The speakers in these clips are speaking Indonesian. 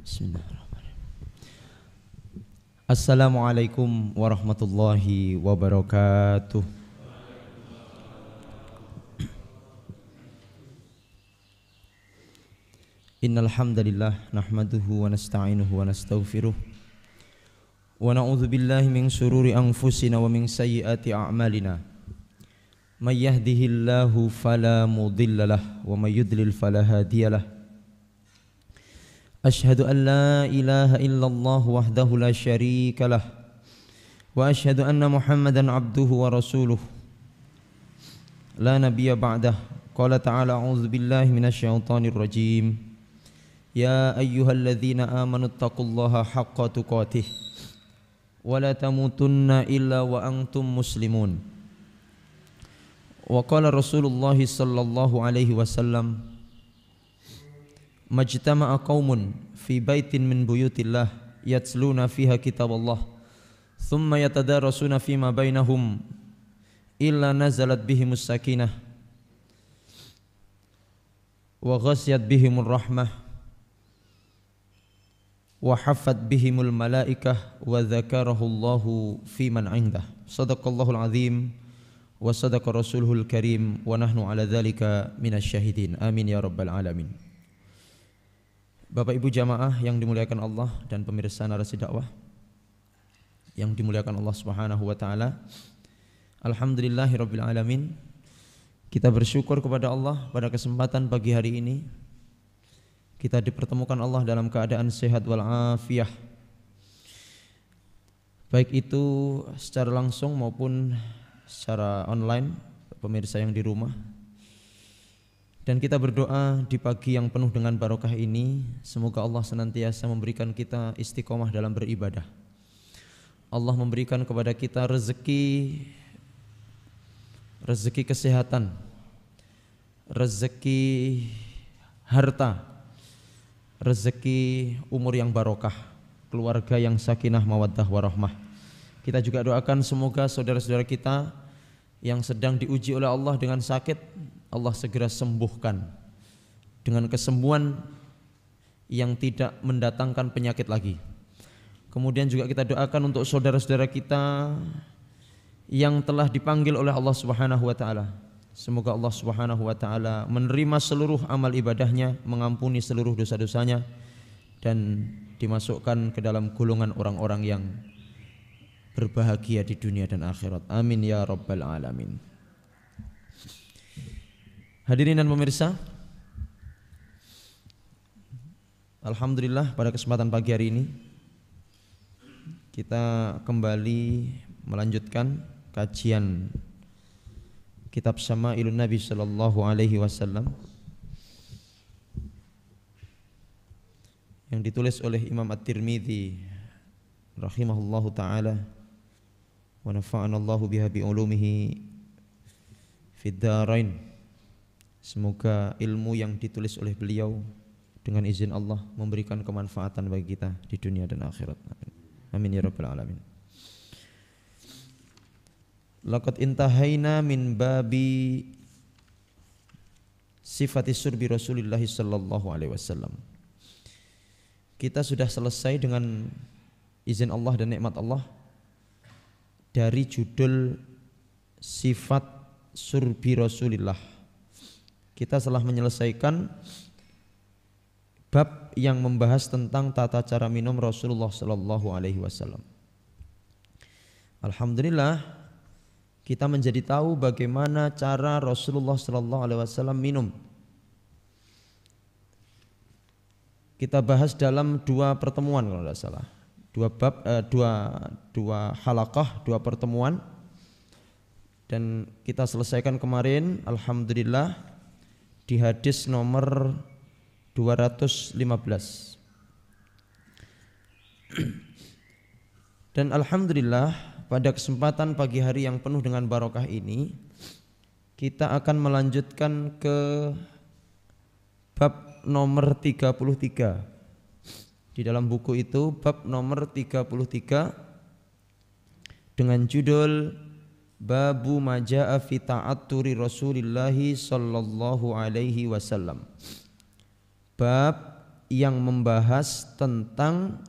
Bismillahirrahmanirrahim. Assalamualaikum warahmatullahi wabarakatuh. Innal hamdalillah nahmaduhu wa nasta'inuhu wa nastaghfiruh wa na'udzu billahi min shururi anfusina wa min sayyiati a'malina. May yahdihillahu fala mudhillalah wa may yudlil fala hadiyalah. Ashhadu an la ilaha illallah wahdahu la syarika lah wa ashhadu anna Muhammadan abduhu wa rasuluh la nabiyya ba'dah. Qala ta'ala a'udzu billahi minasyaitonir rajim. Ya ayyuhalladzina amanu taqullaha haqqa tuqatih wa la tamutunna illa wa antum muslimun. Wa qala Rasulullah sallallahu alaihi wasallam, majtama'a qaumun fi baitin min buyutillah yatluna fiha kitaballah thumma yatadarasuna fima bainahum illa nazalat bihimus sakinah wa ghasyat bihimur rahmah wa haffat bihimul malaikah wa dzakarahullahu fiman 'indah. Shadaqallahul azim wa sadaqa rasuluhul karim wa nahnu ala dzalika minasyahidin. Amin ya rabbal alamin. Bapak Ibu jamaah yang dimuliakan Allah dan pemirsa narasi dakwah yang dimuliakan Allah Subhanahu wa taala. Alhamdulillahirabbil alamin. Kita bersyukur kepada Allah pada kesempatan pagi hari ini kita dipertemukan Allah dalam keadaan sehat wal afiyah. Baik itu secara langsung maupun secara online, pemirsa yang di rumah. Dan kita berdoa di pagi yang penuh dengan barokah ini, semoga Allah senantiasa memberikan kita istiqomah dalam beribadah. Allah memberikan kepada kita rezeki kesehatan, rezeki harta, rezeki umur yang barokah, keluarga yang sakinah mawaddah warahmah. Kita juga doakan semoga saudara-saudara kita yang sedang diuji oleh Allah dengan sakit, Allah segera sembuhkan dengan kesembuhan yang tidak mendatangkan penyakit lagi. Kemudian juga kita doakan untuk saudara-saudara kita yang telah dipanggil oleh Allah Subhanahu wa taala. Semoga Allah Subhanahu wa taala menerima seluruh amal ibadahnya, mengampuni seluruh dosa-dosanya dan dimasukkan ke dalam golongan orang-orang yang berbahagia di dunia dan akhirat. Amin ya rabbal alamin. Hadirin dan pemirsa, alhamdulillah pada kesempatan pagi hari ini kita kembali melanjutkan kajian kitab Syama'ilun Nabi sallallahu alaihi wasallam yang ditulis oleh Imam At-Tirmidzi rahimahullahu taala wa nafa'anallahu biha bi ulumihi fid dharain. Semoga ilmu yang ditulis oleh beliau dengan izin Allah memberikan kemanfaatan bagi kita di dunia dan akhirat. Amin ya rabbal alamin. Laqad intahaina min babi sifati surbi Rasulillah sallallahu alaihi wasallam. Kita sudah selesai dengan izin Allah dan nikmat Allah dari judul sifat surbi Rasulillah. Kita telah menyelesaikan bab yang membahas tentang tata cara minum Rasulullah sallallahu alaihi wasallam. Alhamdulillah kita menjadi tahu bagaimana cara Rasulullah sallallahu alaihi wasallam minum. Kita bahas dalam 2 pertemuan kalau tidak salah. 2 bab, dua halaqah, 2 pertemuan. Dan kita selesaikan kemarin alhamdulillah di hadis nomor 215. Dan alhamdulillah pada kesempatan pagi hari yang penuh dengan barokah ini kita akan melanjutkan ke bab nomor 33. Di dalam buku itu bab nomor 33 dengan judul Babu maja'a fi ta'atturi Rasulillahi sallallahu alaihi wasallam. Bab yang membahas tentang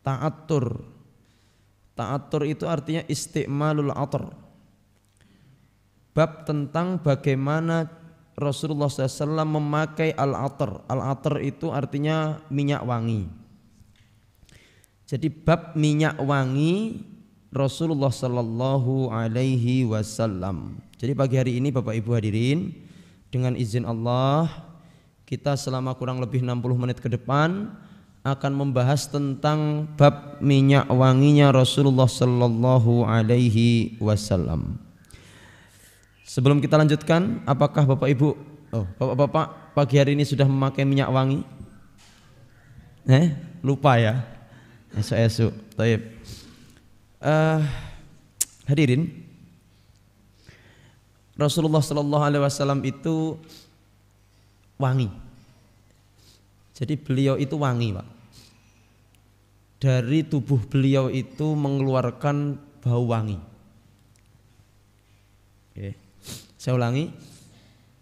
ta'attur. Ta'attur itu artinya isti'malul atar. Bab tentang bagaimana Rasulullah SAW memakai al-atar. Al-atar itu artinya minyak wangi. Jadi bab minyak wangi Rasulullah Sallallahu Alaihi Wasallam. Jadi pagi hari ini Bapak Ibu hadirin, dengan izin Allah kita selama kurang lebih 60 menit ke depan akan membahas tentang bab minyak wanginya Rasulullah Sallallahu Alaihi Wasallam. Sebelum kita lanjutkan, apakah Bapak Ibu, Bapak-bapak pagi hari ini sudah memakai minyak wangi? Lupa ya? Esok-esok. Baik. Hadirin, Rasulullah Sallallahu Alaihi Wasallam itu wangi. Jadi beliau itu wangi, Pak. Dari tubuh beliau itu mengeluarkan bau wangi. Oke. Saya ulangi,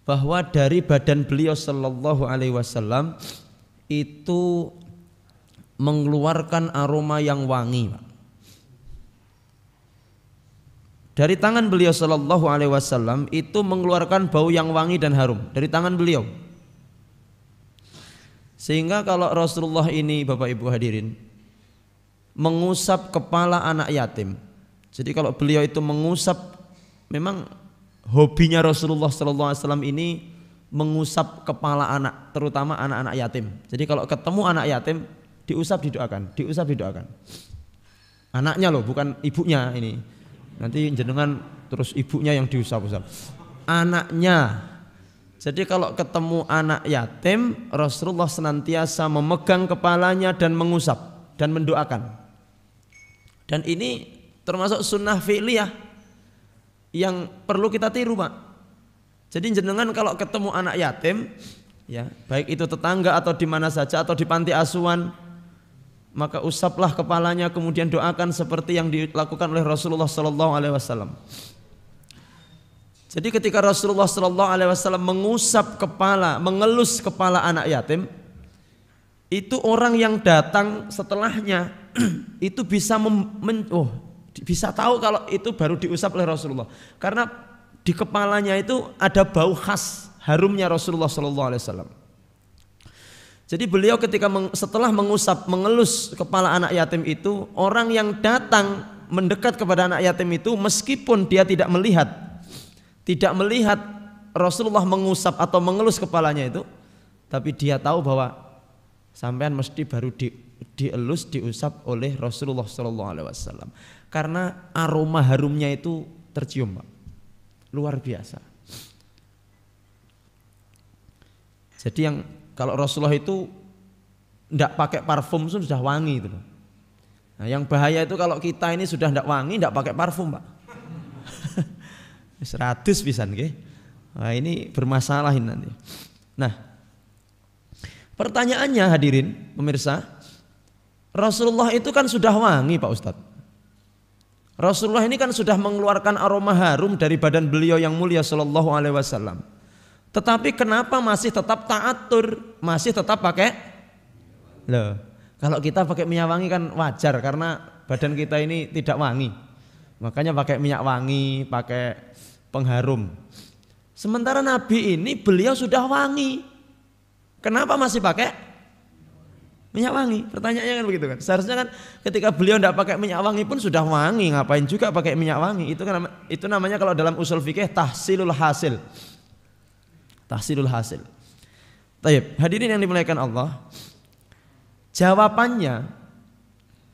bahwa dari badan beliau Sallallahu Alaihi Wasallam itu mengeluarkan aroma yang wangi, Pak. Dari tangan beliau Sallallahu Alaihi Wasallam itu mengeluarkan bau yang wangi dan harum dari tangan beliau. Sehingga kalau Rasulullah ini, Bapak Ibu hadirin, mengusap kepala anak yatim. Jadi kalau beliau itu mengusap, memang hobinya Rasulullah Sallallahu Alaihi Wasallam ini mengusap kepala anak, terutama anak-anak yatim. Jadi kalau ketemu anak yatim, diusap didoakan, diusap didoakan. Anaknya loh, bukan ibunya ini. Nanti jenengan terus ibunya yang diusap-usap. Anaknya. Jadi kalau ketemu anak yatim, Rasulullah senantiasa memegang kepalanya dan mengusap dan mendoakan. Dan ini termasuk sunnah fi'liyah yang perlu kita tiru, Pak. Jadi jenengan kalau ketemu anak yatim, ya, baik itu tetangga atau di mana saja atau di panti asuhan, maka usaplah kepalanya, kemudian doakan seperti yang dilakukan oleh Rasulullah Sallallahu Alaihi Wasallam. Jadi ketika Rasulullah Sallallahu Alaihi Wasallam mengusap kepala, mengelus kepala anak yatim, itu orang yang datang setelahnya itu bisa bisa tahu kalau itu baru diusap oleh Rasulullah, karena di kepalanya itu ada bau khas harumnya Rasulullah Sallallahu Alaihi Wasallam. Jadi beliau ketika setelah mengusap, mengelus kepala anak yatim itu, orang yang datang mendekat kepada anak yatim itu, meskipun dia tidak melihat Rasulullah mengusap atau mengelus kepalanya itu, tapi dia tahu bahwa sampean mesti baru dielus, diusap oleh Rasulullah Sallallahu Alaihi Wasallam, karena aroma harumnya itu tercium, Pak. Luar biasa. Jadi yang kalau Rasulullah itu tidak pakai parfum sudah wangi itu. Nah, yang bahaya itu kalau kita ini sudah tidak wangi, tidak pakai parfum, Pak. 100 pisan nggih. Nah, ini bermasalah ini nanti. Nah, pertanyaannya hadirin pemirsa, Rasulullah itu kan sudah wangi, Pak Ustadz. Rasulullah ini kan sudah mengeluarkan aroma harum dari badan beliau yang mulia Sallallahu Alaihi Wasallam. Tetapi kenapa masih tetap ta'attur, masih tetap pakai? Loh, kalau kita pakai minyak wangi kan wajar karena badan kita ini tidak wangi. Makanya pakai minyak wangi, pakai pengharum. Sementara Nabi ini beliau sudah wangi. Kenapa masih pakai minyak wangi? Pertanyaannya kan begitu kan. Seharusnya kan ketika beliau tidak pakai minyak wangi pun sudah wangi, ngapain juga pakai minyak wangi? Itu namanya kalau dalam usul fikih tahsilul hasil. Tahsilul hasil. Taib, hadirin yang dimuliakan Allah, jawabannya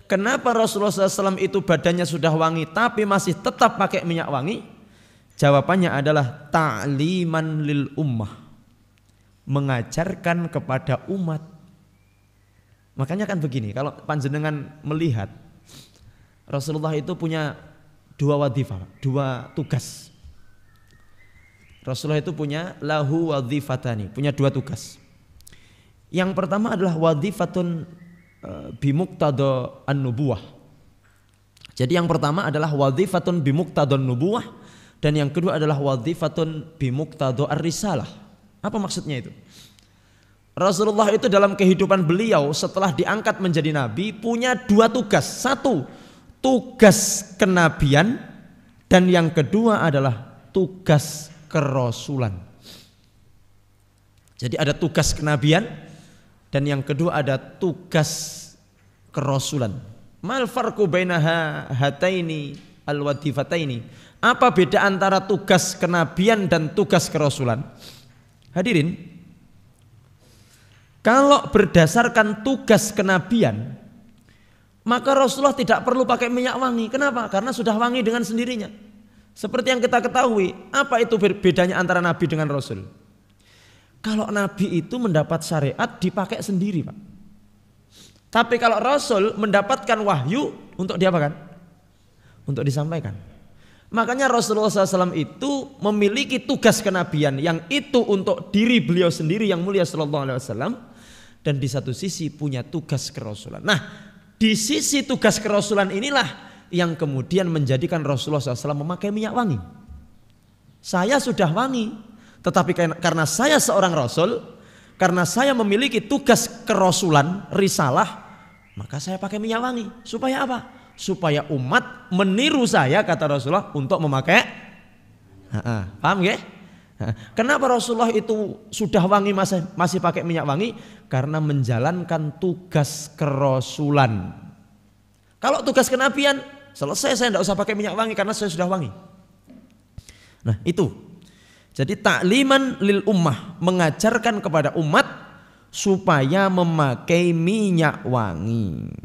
kenapa Rasulullah SAW itu badannya sudah wangi tapi masih tetap pakai minyak wangi? Jawabannya adalah ta'liman lil ummah, mengajarkan kepada umat. Makanya kan begini, kalau panjenengan melihat Rasulullah itu punya dua wadhifah, dua tugas. Rasulullah itu punya lahu wadhifatani, punya dua tugas. Yang pertama adalah wadhifatun bimuqtada an-nubuwah. Jadi yang pertama adalah wadhifatun bimuqtada an-nubuwah, dan yang kedua adalah wadhifatun bimuqtada ar-risalah. Apa maksudnya itu? Rasulullah itu dalam kehidupan beliau setelah diangkat menjadi nabi punya 2 tugas. 1, tugas kenabian, dan yang kedua adalah tugas kerasulan. Jadi ada tugas kenabian dan yang kedua ada tugas kerasulan. Mal farqu baina hataini alwadifataini? Apa beda antara tugas kenabian dan tugas kerasulan? Hadirin, kalau berdasarkan tugas kenabian, maka Rasulullah tidak perlu pakai minyak wangi. Kenapa? Karena sudah wangi dengan sendirinya. Seperti yang kita ketahui, apa itu bedanya antara nabi dengan rasul? Kalau nabi itu mendapat syariat dipakai sendiri, Pak. Tapi kalau rasul mendapatkan wahyu untuk diapakan? Untuk disampaikan. Makanya Rasulullah SAW itu memiliki tugas kenabian yang itu untuk diri beliau sendiri yang mulia sallallahu alaihi wasallam, dan di satu sisi punya tugas kerasulan. Nah, di sisi tugas kerasulan inilah yang kemudian menjadikan Rasulullah SAW memakai minyak wangi. Saya sudah wangi, tetapi karena saya seorang rasul, karena saya memiliki tugas kerasulan, risalah, maka saya pakai minyak wangi. Supaya apa? Supaya umat meniru saya, kata Rasulullah, untuk memakai. Paham ya? Kenapa Rasulullah itu sudah wangi masih pakai minyak wangi? Karena menjalankan tugas kerasulan. Kalau tugas kenabian selesai, saya tidak usah pakai minyak wangi karena saya sudah wangi. Nah itu. Jadi takliman lil ummah, mengajarkan kepada umat supaya memakai minyak wangi.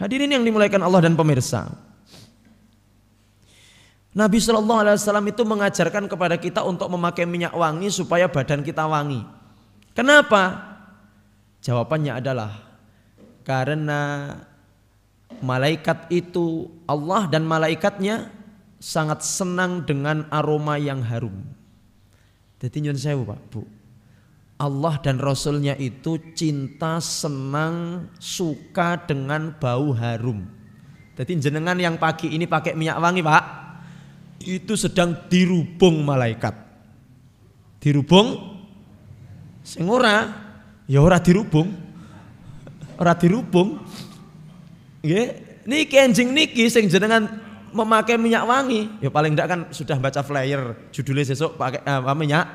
Hadirin yang dimuliakan Allah dan pemirsa, Nabi SAW itu mengajarkan kepada kita untuk memakai minyak wangi supaya badan kita wangi. Kenapa? Jawabannya adalah karena malaikat itu, Allah dan malaikatnya sangat senang dengan aroma yang harum. Jadi nyun sewu Pak, Bu, Allah dan Rasulnya itu cinta, senang, suka dengan bau harum. Jadi jenengan yang pagi ini pakai minyak wangi Pak, itu sedang dirubung malaikat. Dirubung? Sing ora, ya ora dirubung. Ora dirubung. Nggih, niki enjing niki sing jenengan memakai minyak wangi, ya paling enggak kan sudah baca flyer judulnya sesuk pakai minyak.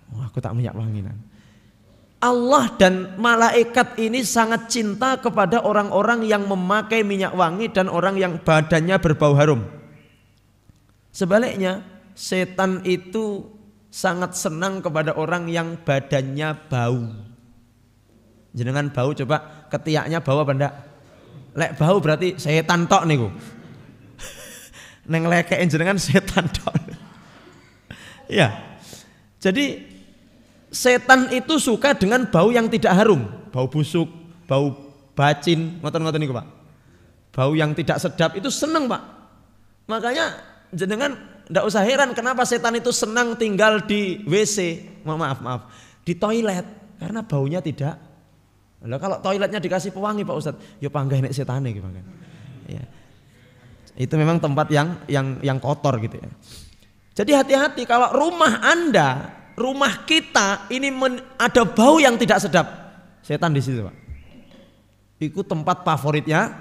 Oh, aku tak minyak wangi nan. Allah dan malaikat ini sangat cinta kepada orang-orang yang memakai minyak wangi dan orang yang badannya berbau harum. Sebaliknya, setan itu sangat senang kepada orang yang badannya bau. Jenengan bau coba ketiaknya bau apa ndak? Lek bau berarti setan tok niku. Neng lekein jenengan setan tok. Ya. Jadi setan itu suka dengan bau yang tidak harum, bau busuk, bau bacin, ngoten-ngoten niku Pak. Bau yang tidak sedap itu seneng Pak. Makanya jenengan ndak usah heran kenapa setan itu senang tinggal di WC, maaf, di toilet, karena baunya tidak. Lah kalau toiletnya dikasih pewangi Pak Ustadz, ya panggah nek setane gitu kan. Ya. Itu memang tempat yang kotor gitu ya. Jadi hati-hati kalau rumah Anda, rumah kita ini ada bau yang tidak sedap, setan di situ Pak. Itu tempat favoritnya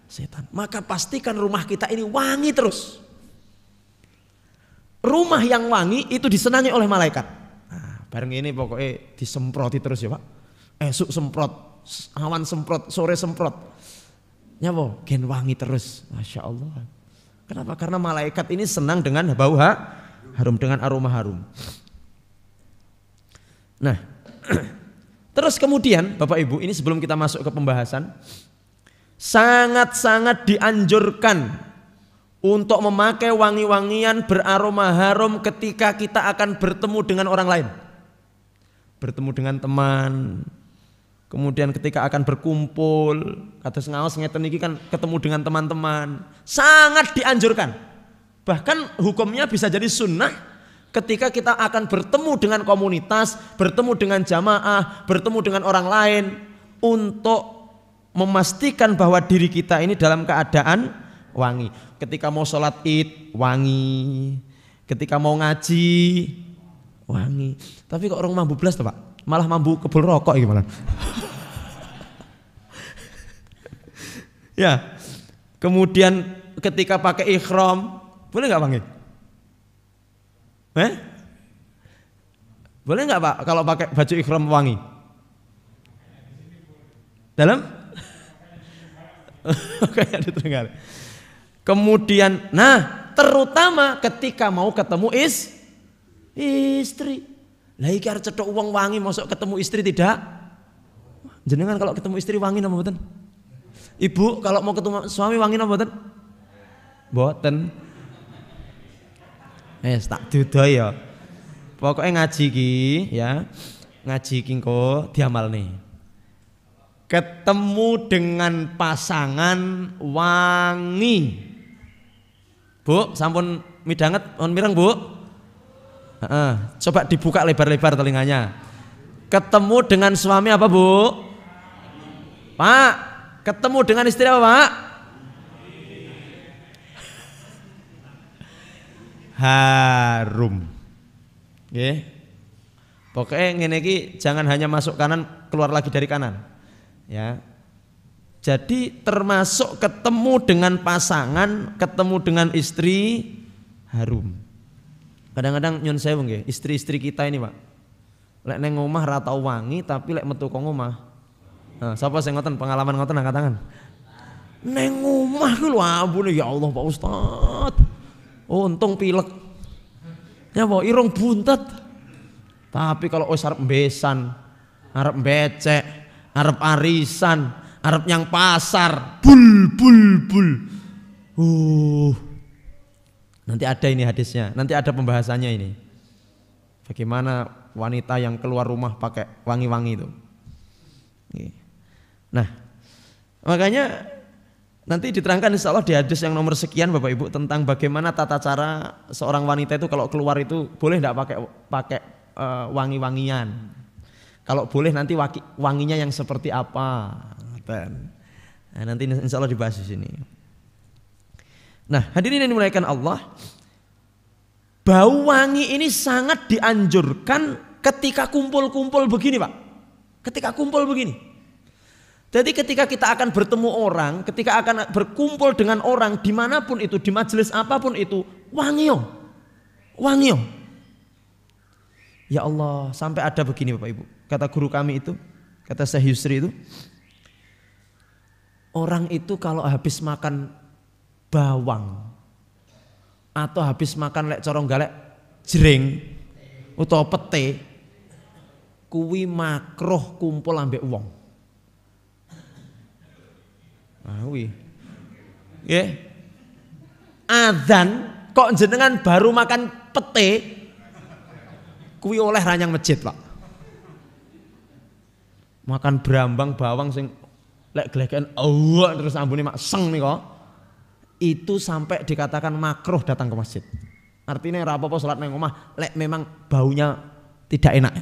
setan. Maka pastikan rumah kita ini wangi terus. Rumah yang wangi itu disenangi oleh malaikat. Nah, bareng ini pokoknya disemproti terus ya Pak. Esuk semprot, awan semprot, sore semprot. Nyapa? Gen wangi terus. Masya Allah. Kenapa? Karena malaikat ini senang dengan bau harum, dengan aroma harum. Nah, terus kemudian Bapak Ibu, ini sebelum kita masuk ke pembahasan, sangat-sangat dianjurkan untuk memakai wangi-wangian beraroma harum ketika kita akan bertemu dengan orang lain. Bertemu dengan teman, kemudian ketika akan berkumpul, kados ngaos ngeten iki kan ketemu dengan teman-teman, sangat dianjurkan. Bahkan hukumnya bisa jadi sunnah ketika kita akan bertemu dengan komunitas, bertemu dengan jamaah, bertemu dengan orang lain, untuk memastikan bahwa diri kita ini dalam keadaan wangi. Ketika mau sholat id wangi, ketika mau ngaji wangi. Tapi kok orang mampu belas tuh Pak, malah mambu kebul rokok gimana? Ya. Kemudian ketika pakai ihram, boleh nggak Bang? Boleh nggak Pak kalau pakai baju ihram wangi? Dalam? Kayak diterenggar. Kemudian, nah terutama ketika mau ketemu istri. Lah iki arep cetok wong wangi, mosok ketemu istri tidak? Jenengan kalau ketemu istri wangi napa mboten? Ibu kalau mau ketemu suami wangi napa mboten? Mboten. Tak duda ya. Pokoknya ngaji ki ya. Ngaji ki engko diamalne. Ketemu dengan pasangan wangi. Bu, sampun midanget on mireng, Bu? Coba dibuka lebar-lebar telinganya. Ketemu dengan suami apa, Bu? Pak, ketemu dengan istri apa, Pak? Harum. Nggih. Pokoknya ngene iki jangan hanya masuk kanan keluar lagi dari kanan. Ya. Jadi termasuk ketemu dengan pasangan, ketemu dengan istri harum. Kadang-kadang nyun sewu nggih, istri-istri kita ini, Pak. Lek neng omah ra tau wangi tapi lek metu kok omah. Nah, sapa sing ngoten pengalaman ngoten angkat tangan. Neng omah ku lho ampun ya Allah Pak Ustad. Oh, untung pilek. Ya Pak, irung buntet. Tapi kalau wis arep mbesan, arep becek, arep arisan, arep nyang pasar, bul. Nanti ada ini hadisnya, nanti ada pembahasannya ini. Bagaimana wanita yang keluar rumah pakai wangi-wangi itu. Nah, makanya nanti diterangkan insya Allah di hadis yang nomor sekian Bapak Ibu tentang bagaimana tata cara seorang wanita itu kalau keluar itu boleh tidak pakai wangi-wangian. Kalau boleh nanti wanginya yang seperti apa. Nah, nanti insya Allah dibahas di sini. Nah, hadirin yang dimuliakan Allah, bau wangi ini sangat dianjurkan ketika kumpul-kumpul begini, Pak. Ketika kumpul begini. Jadi ketika kita akan bertemu orang, ketika akan berkumpul dengan orang dimanapun itu, di majelis apapun itu, wangio. Ya Allah, sampai ada begini Bapak Ibu. Kata guru kami itu, kata Syekh Yusri itu, orang itu kalau habis makan bawang atau habis makan lek corong galek jering utawa pete, kuwi makruh kumpul ambek wong. Nggih. Adzan kok jenengan baru makan pete kuwi oleh ranyang masjid, Pak. Makan brambang bawang sing lek glegeken terus ambune mak seng nika. Itu sampai dikatakan makruh datang ke masjid. Artinya ora apa-apa salat nang omah lek memang baunya tidak enak.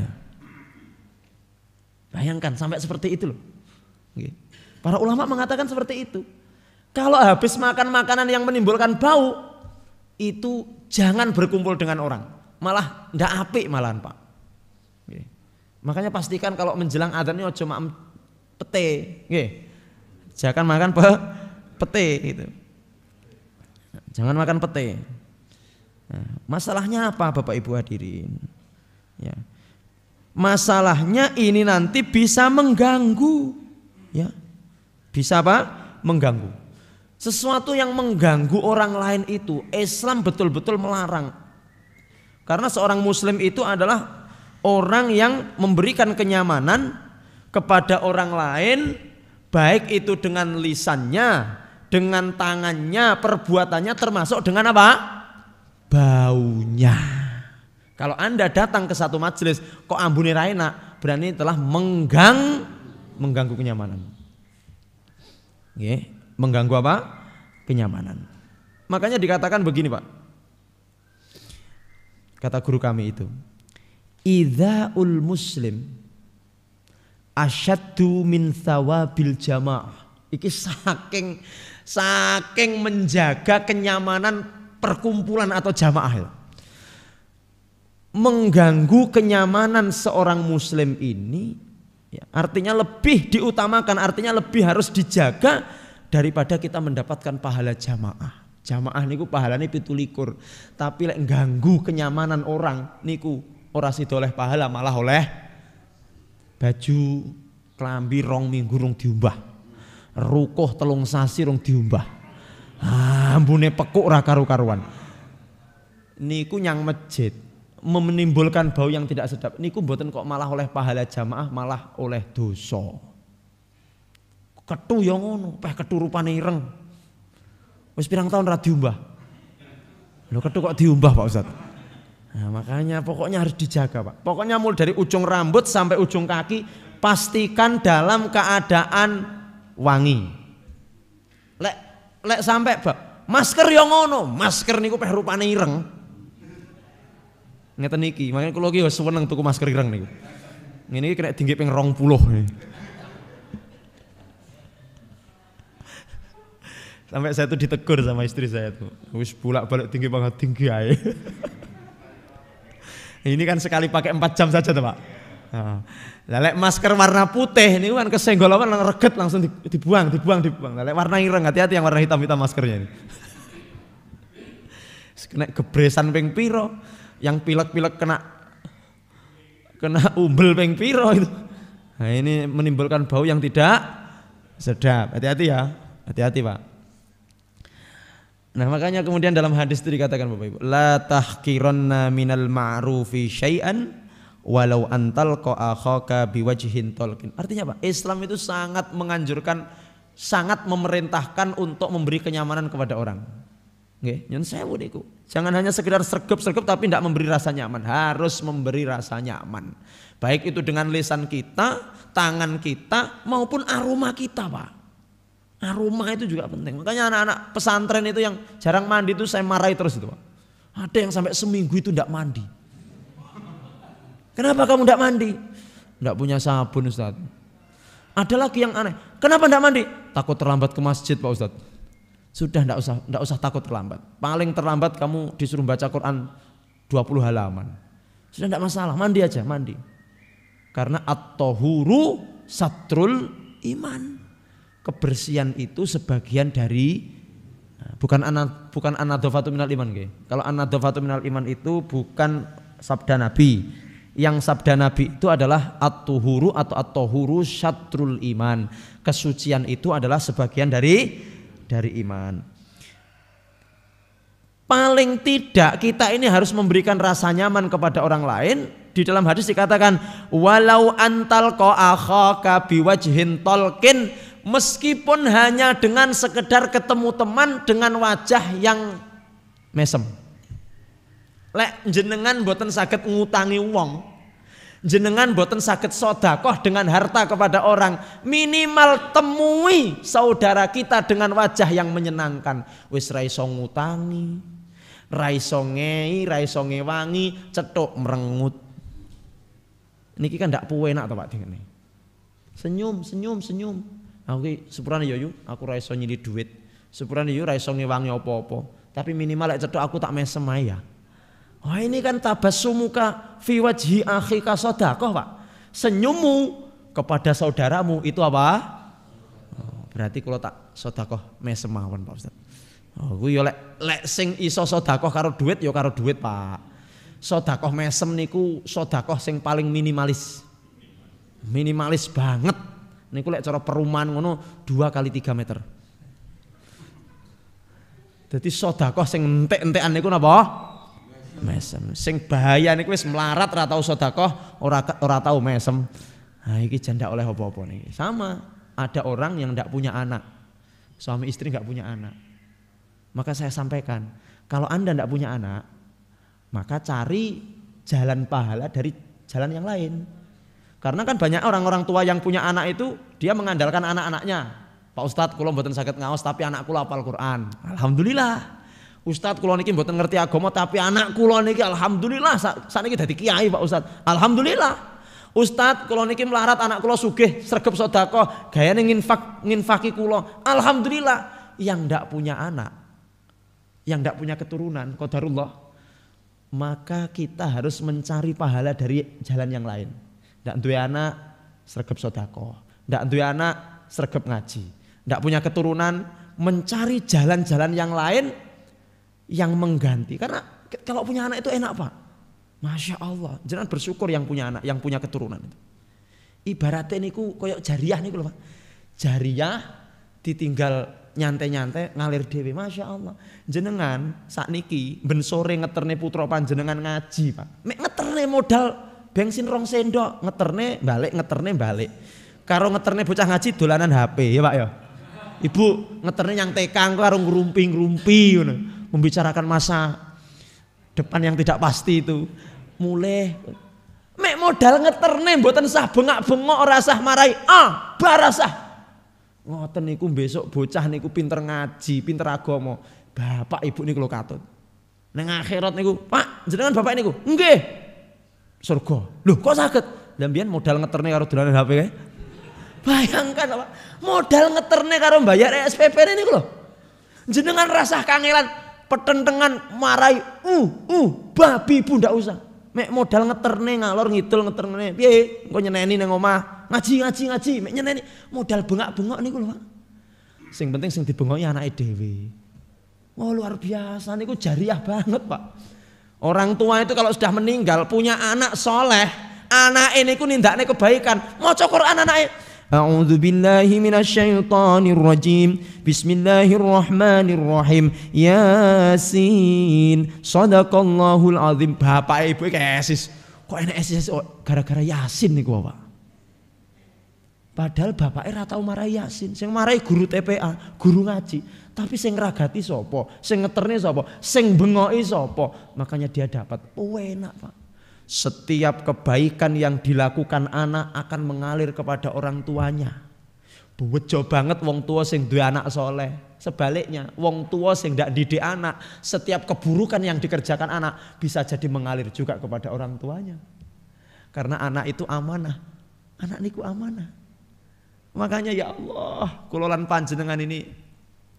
Bayangkan sampai seperti itu loh. Nggih. Para ulama mengatakan seperti itu. Kalau habis makan makanan yang menimbulkan bau, itu jangan berkumpul dengan orang. Malah ndak apik malahan, Pak. Nggih. Makanya pastikan kalau menjelang adzan ini aja makan pete, nggih. Jangan makan pete gitu. Jangan makan pete. Nah, masalahnya apa Bapak Ibu hadirin? Ya. Masalahnya ini nanti bisa mengganggu, ya. Bisa apa? Mengganggu. Sesuatu yang mengganggu orang lain itu Islam betul-betul melarang. Karena seorang muslim itu adalah orang yang memberikan kenyamanan kepada orang lain, baik itu dengan lisannya, dengan tangannya, perbuatannya, termasuk dengan apa? Baunya. Kalau Anda datang ke satu majelis kok ambune ra enak, berarti telah mengganggu kenyamanan. Nggih, mengganggu apa? Kenyamanan. Makanya dikatakan begini, Pak. Kata guru kami itu, idzaul muslim asyaddu min thawabil jamaah. Iki saking menjaga kenyamanan perkumpulan atau jamaah. mengganggu kenyamanan seorang muslim ini, ya, artinya lebih diutamakan, artinya lebih harus dijaga daripada kita mendapatkan pahala jamaah. Jamaah niku pahalane 17, tapi lek ganggu kenyamanan orang niku ora sida oleh pahala, malah oleh baju klambi 2 minggu rong diumbah, rukuh 3 sasi rong diumbah, ambune pekuk ora karu-karuan. Niku nyang masjid menimbulkan bau yang tidak sedap, niku mboten kok malah oleh pahala jamaah, malah oleh dosa. Kethu ya ngono, peh kethu rupane ireng. Wis pirang tahun ra diumbah. Lho kethu kok diumbah Pak Ustaz? Nah, makanya pokoknya harus dijaga Pak. Pokoknya mulai dari ujung rambut sampai ujung kaki pastikan dalam keadaan wangi. Lek sampai Pak, masker ya ngono, masker niku peh rupane ireng. Ngeten iki, makanya kula iki wis seneng tuku masker ireng niku. Ngene iki kena tinggi ping 20 nih. Sampai saya tuh ditegur sama istri saya tuh, wis bolak-balik tinggi banget tinggi aja. Ini kan sekali pakai 4 jam saja tuh Pak. Lek masker warna putih ini kan kesenggol apa reget langsung dibuang. Lek warna ireng hati-hati yang warna hitam maskernya ini. Kena gebresan ping piro, yang pilek-pilek kena umbel ping piro itu. Nah ini menimbulkan bau yang tidak sedap. Hati-hati ya, hati-hati Pak. Nah makanya kemudian dalam hadis itu dikatakan Bapak Ibu, la tahqiranna minal ma'rufi syai'an walau antal akhaka biwajhin talqin. Artinya apa? Islam itu sangat menganjurkan, sangat memerintahkan untuk memberi kenyamanan kepada orang. Nggih, nyun sewu niku. Jangan hanya sekedar sregep-sregep tapi tidak memberi rasa nyaman, harus memberi rasa nyaman. Baik itu dengan lisan kita, tangan kita maupun aroma kita, Pak. Aroma itu juga penting. Makanya anak-anak pesantren itu yang jarang mandi itu saya marahi terus itu Pak. Ada yang sampai seminggu itu tidak mandi. Kenapa kamu tidak mandi? Tidak punya sabun Ustaz. Ada lagi yang aneh. Kenapa tidak mandi? Takut terlambat ke masjid Pak Ustaz. Sudah tidak usah takut terlambat. Paling terlambat kamu disuruh baca Quran 20 halaman. Sudah tidak masalah, mandi aja, mandi. Karena at-tahuru satrul iman. Kebersihan itu sebagian dari bukan anadhofatu minal iman. Kalau anadhofatu minal iman itu bukan sabda Nabi. Yang sabda Nabi itu adalah at-tuhuru atau at-tahuru syatrul iman. Kesucian itu adalah sebagian dari iman. Paling tidak kita ini harus memberikan rasa nyaman kepada orang lain. Di dalam hadis dikatakan walau antal akhaka biwajhin talqin, meskipun hanya dengan sekedar ketemu teman dengan wajah yang mesem. Lek jenengan boten saged ngutangi wong, jenengan boten saged sedekah dengan harta kepada orang, minimal temui saudara kita dengan wajah yang menyenangkan. Wis ra iso ngutangi, ra iso ngei, ra iso ngewangi, cethuk merengut. Niki kan ndak puenak to Pak dene. Senyum. Aku ki sepurane yo aku ra iso nyili duit. Sepurane yo ra iso ngewangi apa-apa. Tapi minimal lek cethuk aku tak mesem ae ya. Oh ini kan tabassumuka fi wajhi akhika sedekah Pak. Senyummu kepada saudaramu itu apa? Oh, berarti kalau tak sedekah mesem mawon Pak Ustaz. Oh kuwi yo lek sing iso sedekah karo duit yo karo duit Pak. Sedekah mesem niku sedekah sing paling minimalis. Minimalis banget. Niku lek cara perumahan ngono 2 kali 3 meter. Jadi sedekah sing entek-entekan niku napa? Mesem. Sing bahaya niku wis melarat ora tau sedekah, ora tau mesem. Nah iki janda oleh apa-apa niki. Sama, ada orang yang ndak punya anak. Suami istri nggak punya anak. Maka saya sampaikan, kalau Anda ndak punya anak, maka cari jalan pahala dari jalan yang lain. Karena kan banyak orang-orang tua yang punya anak itu dia mengandalkan anak-anaknya. Pak Ustadz kula mboten saged ngaos tapi anak kula hafal Quran. Alhamdulillah. Ustadz kula niki mboten ngerti agama tapi anak kula niki alhamdulillah sakniki dadi kiai Pak Ustadz. Alhamdulillah. Ustadz kula niki melarat anak kula sugih sregep sedekah gayane nginfaki kula. Alhamdulillah. Yang ndak punya anak, yang ndak punya keturunan, qadarullah. maka kita harus mencari pahala dari jalan yang lain. Ndak duwe anak, sregep sedekah. Ndak duwe anak, sregep ngaji. Ndak punya keturunan, mencari jalan-jalan yang lain yang mengganti. Karena kalau punya anak itu enak Pak. Masya Allah, jangan bersyukur yang punya anak, yang punya keturunan itu. Ibaratnya niku koyok jariah niku lho Pak. Jariah ditinggal nyantai-nyantai ngalir dhewe. Masya Allah. Jenengan sakniki ben sore ngeterne putra panjenengan ngaji Pak. Mek ngeterne modal bensin 2 sendok, ngeterne balik. Karo ngeterne bocah ngaji dolanan HP ya Pak ya. Ibu ngeterne yang tekang karo ngrumpi-ngrumpi ngono. Membicarakan masa depan yang tidak pasti itu. Mulai mek modal ngeterne mboten sah bengak-bengok ora sah marai. Barasah. Ngoten niku besok bocah niku pinter ngaji, pinter agama. Bapak ibu niku lho katut. Nang akhirat niku, Pak, jenengan bapak niku. Nggih. Surga. Loh, kok saged? Lah mbiyen modal ngeterne karo dolanan HP kae. Bayangkan Pak, modal ngeterne karo bayar SPP niku lho. Jenengan rasah kangelan, petentengan marai, babi ibu ndak usah. Mek modal ngeterne ngalor ngidul ngeterne piye engko nyeneni nang omah ngaji mek nyeneni modal bengak-bengok niku lho Pak. Sing penting sing dibengoki anake dhewe. Wah luar biasa niku jariah banget Pak. Orang tua itu kalau sudah meninggal punya anak soleh, anake niku nindakne kebaikan, maca Quran anake. A'udzu billahi minasyaitonir rajim. Bismillahirrahmanirrahim. Yasin. Shadaqallahul azim. Bapak ibu kesis. Kok enak esis gara-gara Yasin niku, Pak. Padahal bapake ora tau marai Yasin. Sing marai guru TPA, guru ngaji. Tapi sing ngragati sapa? Sing ngeterne sapa? Sing bengoki sapa? Makanya dia dapat. Enak, Pak. Setiap kebaikan yang dilakukan anak akan mengalir kepada orang tuanya. Bejo banget wong tua sing duwe anak soleh. Sebaliknya wong tua sing ndak didik anak, setiap keburukan yang dikerjakan anak bisa jadi mengalir juga kepada orang tuanya. Karena anak itu amanah. Anak niku amanah. Makanya ya Allah, kula lan panjenengan ini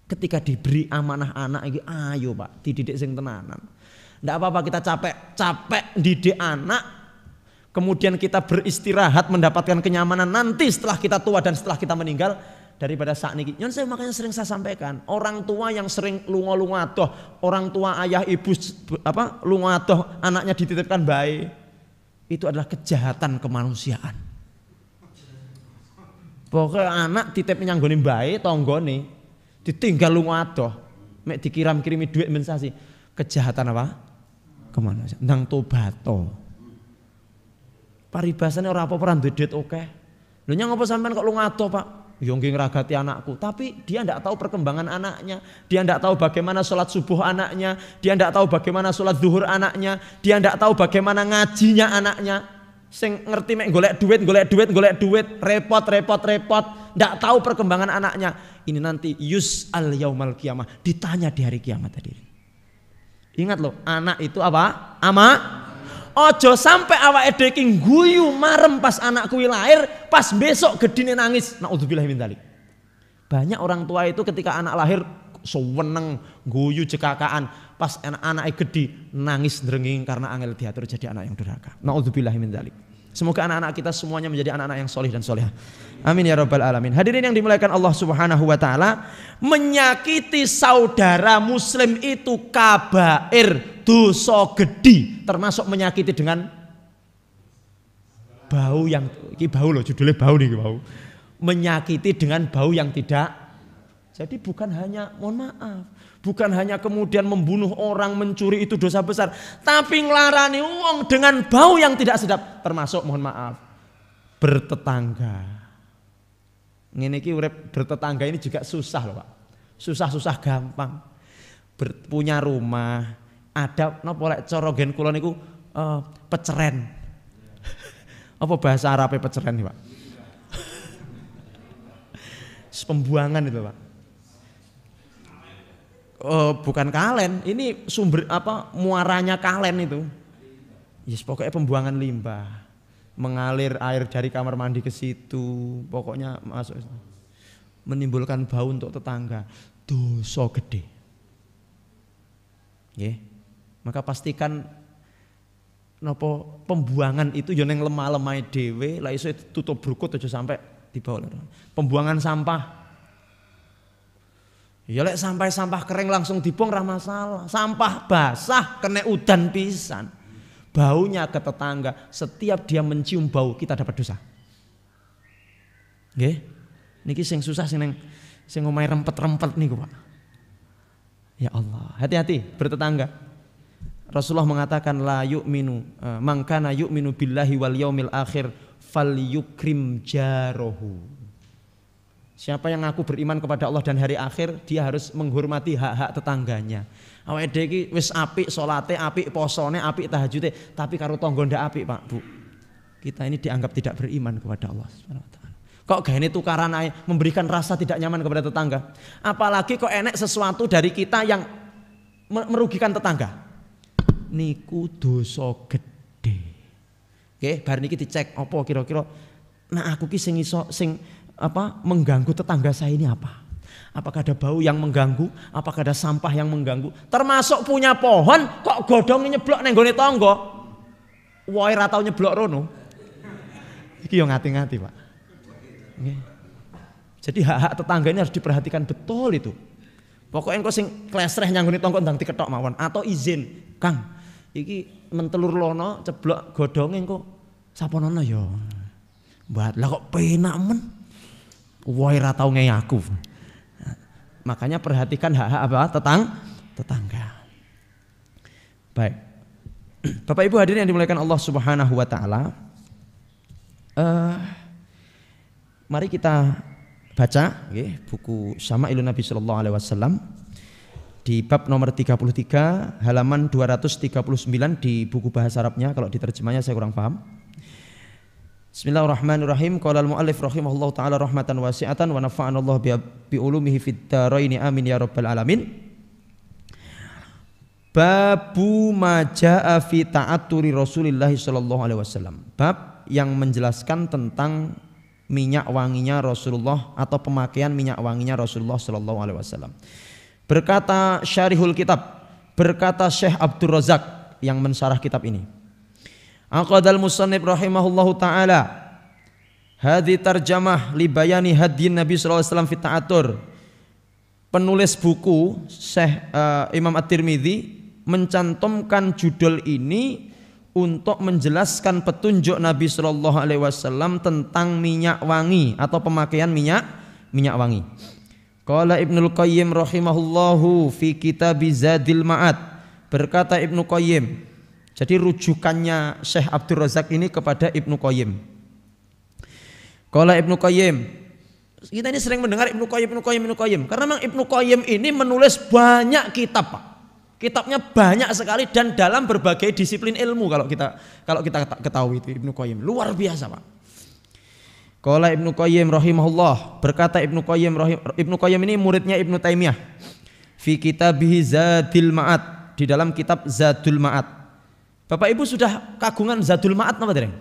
ketika diberi amanah anak iki ayo Pak, dididik sing tenanan. Tidak apa-apa kita capek didik anak, kemudian kita beristirahat mendapatkan kenyamanan nanti setelah kita tua dan setelah kita meninggal daripada saat ini. Yang saya makanya sering saya sampaikan, orang tua yang sering lunga-lunga doh, orang tua ayah ibu lunga doh anaknya dititipkan bayi, itu adalah kejahatan kemanusiaan. Pokoknya anak titip nyanggoni bayi, tonggoni, ditinggal lunga doh, mek dikirim-kirimi duit mensasi, kejahatan apa? Kemana sih? Nang tobato. Paribasane ora apa-apa duwe duit oke. Lho nyang apa sampean kok lu ngato, Pak? Ya nggih ngragati anakku, tapi dia ndak tahu perkembangan anaknya, dia ndak tahu bagaimana sholat subuh anaknya, dia ndak tahu bagaimana sholat zuhur anaknya, dia ndak tahu bagaimana ngajinya anaknya. Sing ngerti mek golek duit, repot, ndak tahu perkembangan anaknya. Ini nanti yus'al yaumal qiyamah, ditanya di hari kiamat tadi. Ingat loh, anak itu apa? Ojo sampai awake dhewe iki guyu marem pas anak kuwi lahir, pas besok gedine nangis. Naudzubillah min dzalik. Banyak orang tua itu ketika anak lahir seneng guyu jekakaan, pas anak-anake gede nangis drenging karena angel diatur jadi anak yang durhaka. Naudzubillah min dzalik. Semoga anak-anak kita semuanya menjadi anak-anak yang solih dan solehah. Amin ya rabbal alamin. Hadirin yang dimuliakan Allah Subhanahu wa taala, menyakiti saudara muslim itu kabair, dosa gede, termasuk menyakiti dengan bau yang bau loh, judulnya bau nih bau. Menyakiti dengan bau yang tidak. Jadi bukan hanya mohon maaf, bukan hanya kemudian membunuh orang, mencuri itu dosa besar, tapi ngelarani uang dengan bau yang tidak sedap, termasuk mohon maaf bertetangga. Ngene iki urip bertetangga ini juga susah loh Pak. Susah gampang. Punya rumah, ada napa lek cara gen kula niku peceren. Apa bahasa Arabe peceren nih Pak? Pembuangan itu Pak. Bukan kalen, ini sumber muaranya kalen itu. Yes, pokoknya pembuangan limbah. Mengalir air dari kamar mandi ke situ, pokoknya masuk menimbulkan bau untuk tetangga, dosa gede. Maka pastikan napa pembuangan itu yo ning lemah-lemah dhewe, la iso tutup brukut aja sampai dibawa. Pembuangan sampah. Ya lek sampai sampah kering langsung dibuang ra masalah. Sampah basah kena udan pisan. Baunya ke tetangga, setiap dia mencium bau kita dapat dosa. Nggih. Niki sing susah sing omahe rempet-rempet niku, Pak. Ya Allah, hati-hati bertetangga. Rasulullah mengatakan la yu'minu man kana yu'minu billahi wal yaumil akhir falyukrim jarahu. Siapa yang ngaku beriman kepada Allah dan hari akhir, dia harus menghormati hak-hak tetangganya. Awake dhewe iki wis apik salate, apik posone, apik tahajude, tapi karo tangga ndak apik, Pak, Bu. Kita ini dianggap tidak beriman kepada Allah Subhanahu wa taala. Kok gane tukaran ae memberikan rasa tidak nyaman kepada tetangga. Apalagi kok enek sesuatu dari kita yang merugikan tetangga. Niku dosa gede. Oke, bar niki dicek apa kira-kira nah aku ki sing iso mengganggu tetangga saya ini apa? Apakah ada bau yang mengganggu? Apakah ada sampah yang mengganggu? Termasuk punya pohon kok godhonge nyeblok nang gone tangga. Wae ra tau nyeblok rono. Iki yo ngati-ngati, Pak. Okay. Jadi hak-hak tetangga ini harus diperhatikan betul itu. Pokoknya engko sing klesreh nyanggone tangga ndang diketok mawon atau izin, Kang. Iki mentelur lono ceblok godhonge engko saponono ya. Mbah, lah kok penak men. Wae ra tau ngei aku. Makanya perhatikan hak-hak apa? Tetangga. Baik. Bapak Ibu hadirin yang dimuliakan Allah Subhanahu wa taala. Mari kita baca buku Syama'ilun Nabi sallallahu alaihi wasallam di bab nomor 33 halaman 239 di buku bahasa Arabnya, kalau diterjemahnya saya kurang paham. Bismillahirrahmanirrahim. Qala al-muallif rahimahullahu taala rahmatan wasi'atan wa nafa'ana Allah bi ulumihi fid dharain amin ya rabbal alamin. Babu ma jaa fi ta'atturi Rasulillah sallallahu alaihi wasallam. Bab yang menjelaskan tentang minyak wanginya Rasulullah atau pemakaian minyak wanginya Rasulullah sallallahu alaihi wasallam. Berkata Syarihul Kitab, berkata Syekh Abdul Razak yang mensyarah kitab ini. Aqadal musannif rahimahullahu taala hadhi tarjamah li bayani hadyin Nabi sallallahu alaihi wasallam fi ta'atur. Penulis buku Syekh Imam At-Tirmidzi mencantumkan judul ini untuk menjelaskan petunjuk Nabi sallallahu alaihi wasallam tentang minyak wangi atau pemakaian minyak wangi. Qala Ibnul Qayyim rahimahullahu fi kitab Zadil Ma'ad. Berkata Ibnu Qayyim. Jadi rujukannya Syekh Abdul Razak ini kepada Ibnu Qayyim. Qala Ibnu Qayyim. Kita ini sering mendengar Ibnu Qayyim karena memang Ibnu Qayyim ini menulis banyak kitab, Pak. Kitabnya banyak sekali dan dalam berbagai disiplin ilmu kalau kita ketahui itu Ibnu Qayyim luar biasa, Pak. Qala Ibnu Qayyim rahimahullah, berkata Ibnu Qayyim ini muridnya Ibnu Taimiyah. Fi kitabih Zadil Ma'ad, di dalam kitab Zadul Ma'ad. Bapak Ibu sudah kagungan Zadul Ma'ad apa dereng?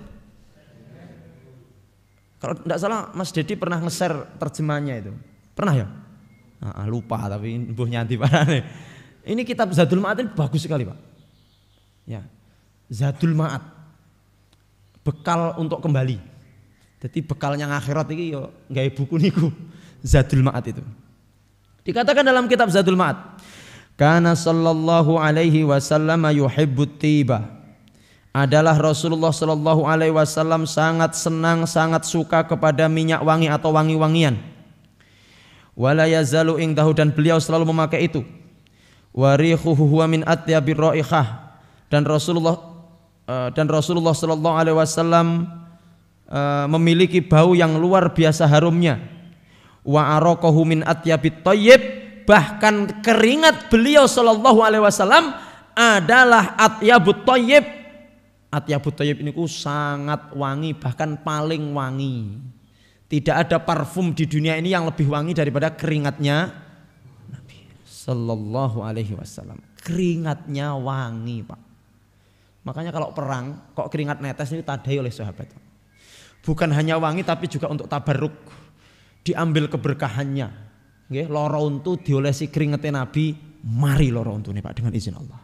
Kalau tidak salah Mas Dedi pernah nge-share terjemahannya itu. Pernah ya? Lupa tapi mbuh nyanti parane. Ini kitab Zadul Ma'ad ini bagus sekali, Pak. Ya. Zadul Ma'ad. Bekal untuk kembali. Jadi bekalnya akhirat iki yo gawe buku niku. Zadul Ma'ad itu. Dikatakan dalam kitab Zadul Ma'ad, kana sallallahu alaihi wasallam yuhibbut tiba. Adalah Rasulullah sallallahu alaihi wasallam sangat senang, sangat suka kepada minyak wangi atau wangi-wangian. Wala yazalu indahu, dan beliau selalu memakai itu. Warihuhu huwa min atyabir raihah, dan Rasulullah sallallahu alaihi wasallam memiliki bau yang luar biasa harumnya. Wa araqahu min atyabit thayyib, bahkan keringat beliau sallallahu alaihi wasallam adalah atyabut thayyib. Atyabut thayyib ini sangat wangi, bahkan paling wangi. Tidak ada parfum di dunia ini yang lebih wangi daripada keringatnya Nabi sallallahu alaihi wasallam. Keringatnya wangi, Pak. Makanya kalau perang kok keringat netes ini tadai oleh sahabat. Bukan hanya wangi tapi juga untuk tabarruk. Diambil keberkahannya. Nggih, lara untu diolesi keringetnya Nabi, mari lara untune, Pak, dengan izin Allah.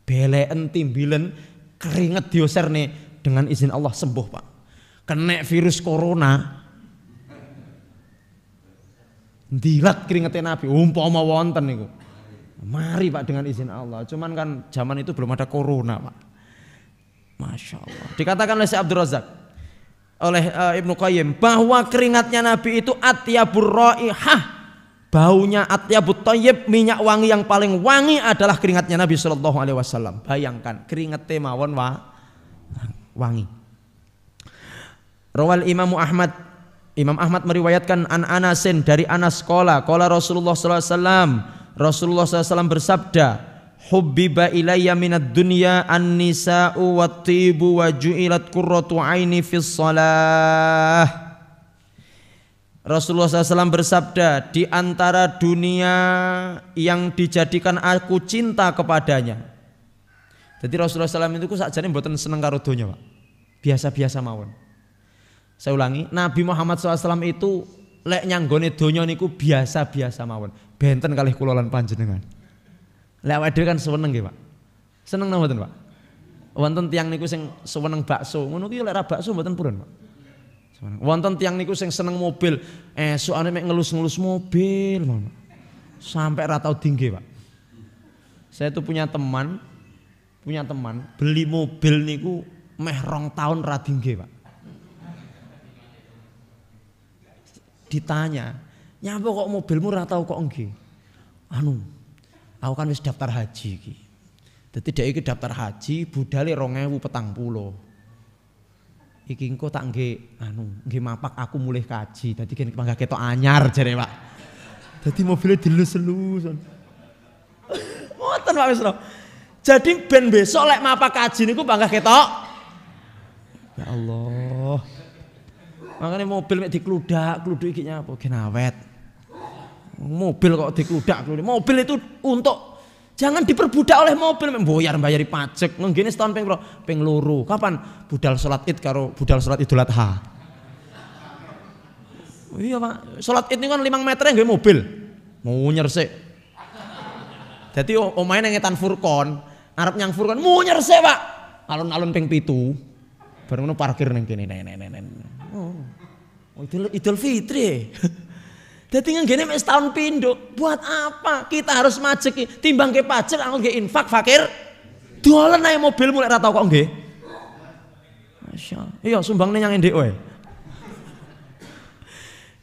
Beleken timbilen keringet dioser nih dengan izin Allah sembuh Pak. Kena virus corona. Ndilat keringetnya Nabi, umpama wonten niku. Mari Pak dengan izin Allah. Cuman kan zaman itu belum ada corona Pak. Masya Allah. Dikatakan oleh Syekh Abdul Razak, oleh Ibnu Qayyim, bahwa keringatnya Nabi itu atyabur raihah, baunya atyabut thayyib, minyak wangi yang paling wangi adalah keringatnya Nabi sallallahu alaihi wasallam. Bayangkan keringetnya mawon wangi. Rawal Imam Ahmad, Imam Ahmad meriwayatkan an Anasin dari Anas qala Rasulullah sallallahu alaihi wasallam, Rasulullah SAW bersabda, hubbiba ilayya minad dunya an-nisa'u wat-tibu wa ju'ilat qurratu aini fis shalah. Rasulullah SAW bersabda, di antara dunia yang dijadikan aku cinta kepadanya. Jadi Rasulullah SAW itu sakjane mboten seneng karo donya, Pak. Biasa-biasa mawon. Saya ulangi, Nabi Muhammad SAW itu lek nyanggone donya niku biasa-biasa mawon. Benten kalih kula lan panjenengan. Lek awake dhewe kan seneng nggih, Pak. Seneng napa mboten, Pak? Wonten tiyang niku sing seneng bakso, ngono ki lek ra bakso mboten purun, Pak. Wonten tiyang niku sing seneng mobil, esukane mek ngelus-ngelus mobil ngono. Sampai ra tau dingge, Pak. Saya tuh punya teman beli mobil niku meh 2 tahun ra dingge, Pak. Ditanya, "Nyapa kok mobilmu ra tau kok nggih?" Aku kan wis daftar haji iki. Dadi dhek iki daftar haji budale 2040. Iki engko tak nggih mapak aku mulih kaji. Dadi kene mangga ketok anyar jare, Pak. Dadi mobilnya dilus-elus. Ngoten Pak wis. Jadi ben besok lek mapak kaji niku mangga ketok. Ya Allah. Makanya mobil mek dikludak-kluduk iki nyapa gen awet. Mobil kok dikludak-kluduk. Mobil itu untuk jangan diperbudak oleh mobil, bayari pajak. Ngene setahun ping 2. Kapan budal salat Id karo budal salat Idul Adha? Iya, Pak. Salat Id ini kan 5 meter nggawe mobil. Munyer sik. Dadi omahe nang ngetan Furqon, arep nyang Furqon munyer sik, Pak. Alun-alun ping 7. Bareng ngono parkir ning kene. Oh, Idul Fitri. Dadi ngene mek setahun pindho. Buat apa? Kita harus majeki timbang ke pajak aku nggih infak fakir. Dolen ae mobilmu lek ra tau kok nggih. Masyaallah. Iya sumbangne nyang ndek wae.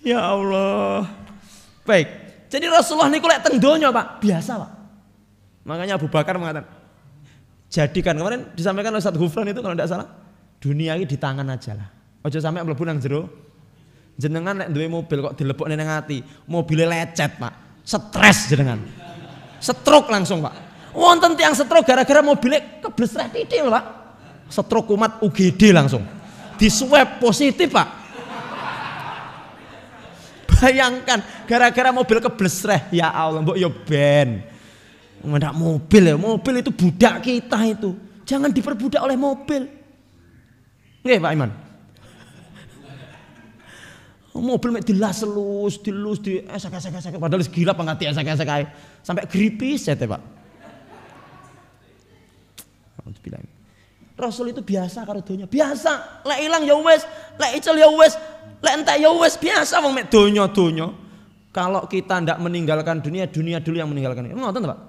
Ya Allah. Baik. Jadi Rasulullah niku lek teng donya, Pak, biasa, Pak. Makanya Abu Bakar mengatakan, jadikan kemarin disampaikan oleh Ustaz Ghufran itu kalau tidak salah, dunia ini di tangan aja lah. Ojo sampai mlebu nang jero. Jenengan nek duwe mobil kok dilebokne nang ati, mobilnya lecet, Pak. Stres jenengan. Stroke langsung, Pak. Wonten tiyang stroke gara-gara mobilnya keblesreh titik, Pak. Stroke kumat UGD langsung. Di swab positif, Pak. Bayangkan gara-gara mobil keblesreh, ya Allah, mbok yo ben. Ngendak mobil ya, mobil itu budak kita itu. Jangan diperbudak oleh mobil. Nggih, Pak Iman. Mobil mek dilus, di esek padahal gila pangati esek-esek ae. Sampai gripis ya, Pak. Rasul itu biasa karo donya, biasa. Lek ilang ya wis, lek icel ya wis, lek entek ya wis, biasa wong mek donya. Kalau kita ndak meninggalkan dunia, dunia dulu yang meninggalkan. Ngoten, Pak.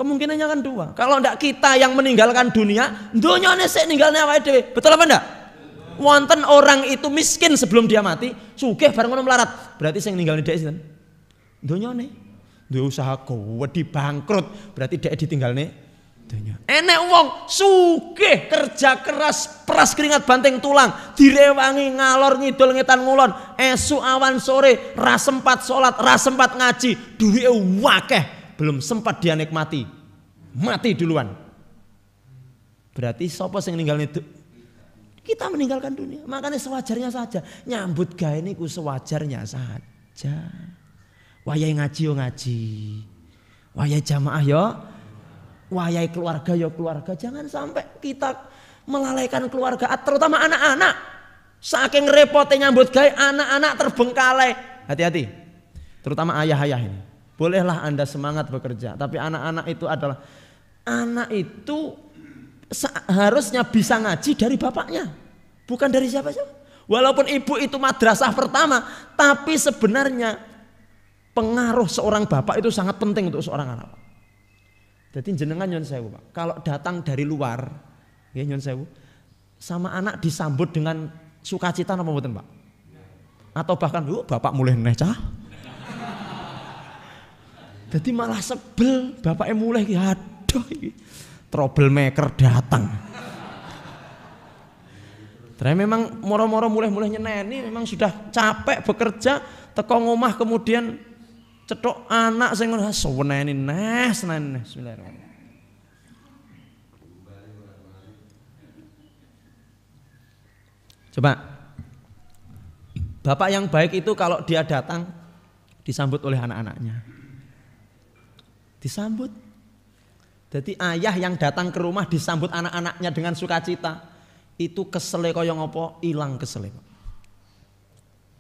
Kemungkinannya kan 2. Kalau ndak kita yang meninggalkan dunia, donyane sik ninggalne awake dhewe. Betul apa ndak? Wonten orang itu miskin sebelum dia mati, sugih bareng ngono melarat. Berarti sing ninggalne dhek sinten? Donyane. Duwe usaha gede bangkrut, berarti dhek ditinggalne donya. Enek wong sugih kerja keras, peras keringat banting tulang, direwangi ngalor ngidul ngetan ngulon, esuk awan sore ra sempat salat, ra sempat ngaji, duwike akeh, belum sempat dia nikmati. Mati duluan. Berarti sapa sing ninggalne kita meninggalkan dunia. Makanya sewajarnya saja. Nyambut gawe niku sewajarnya saja. Wayahe ngaji yo ngaji. Wayahe jamaah yo, wayahe keluarga yo keluarga. Jangan sampai kita melalaikan keluarga, terutama anak-anak. Saking repotnya nyambut gawe, anak-anak terbengkalai. Hati-hati. Terutama ayah-ayah ini. Bolehlah Anda semangat bekerja, tapi anak-anak itu adalah anak itu harusnya bisa ngaji dari bapaknya, bukan dari siapa-siapa. Walaupun ibu itu madrasah pertama, tapi sebenarnya pengaruh seorang bapak itu sangat penting untuk seorang anak. Jadi jenengan nyun sewu Pak, kalau datang dari luar, ya nyun sewu, sama anak disambut dengan sukacita apa mboten Pak? Atau bahkan, bapak mulai neh cah. Jadi malah sebel, bapaknya mulai, aduh, troublemaker datang. Terus memang moro-moro mulai nyeneni, memang sudah capek bekerja, teko ngomah kemudian cetok anak sing ngono seneni nes. Bismillahirrahmanirrahim. Coba bapak yang baik itu kalau dia datang disambut oleh anak-anaknya. Disambut. Jadi ayah yang datang ke rumah disambut anak-anaknya dengan sukacita. Itu kesele kaya ngopo, ilang kesele Pak.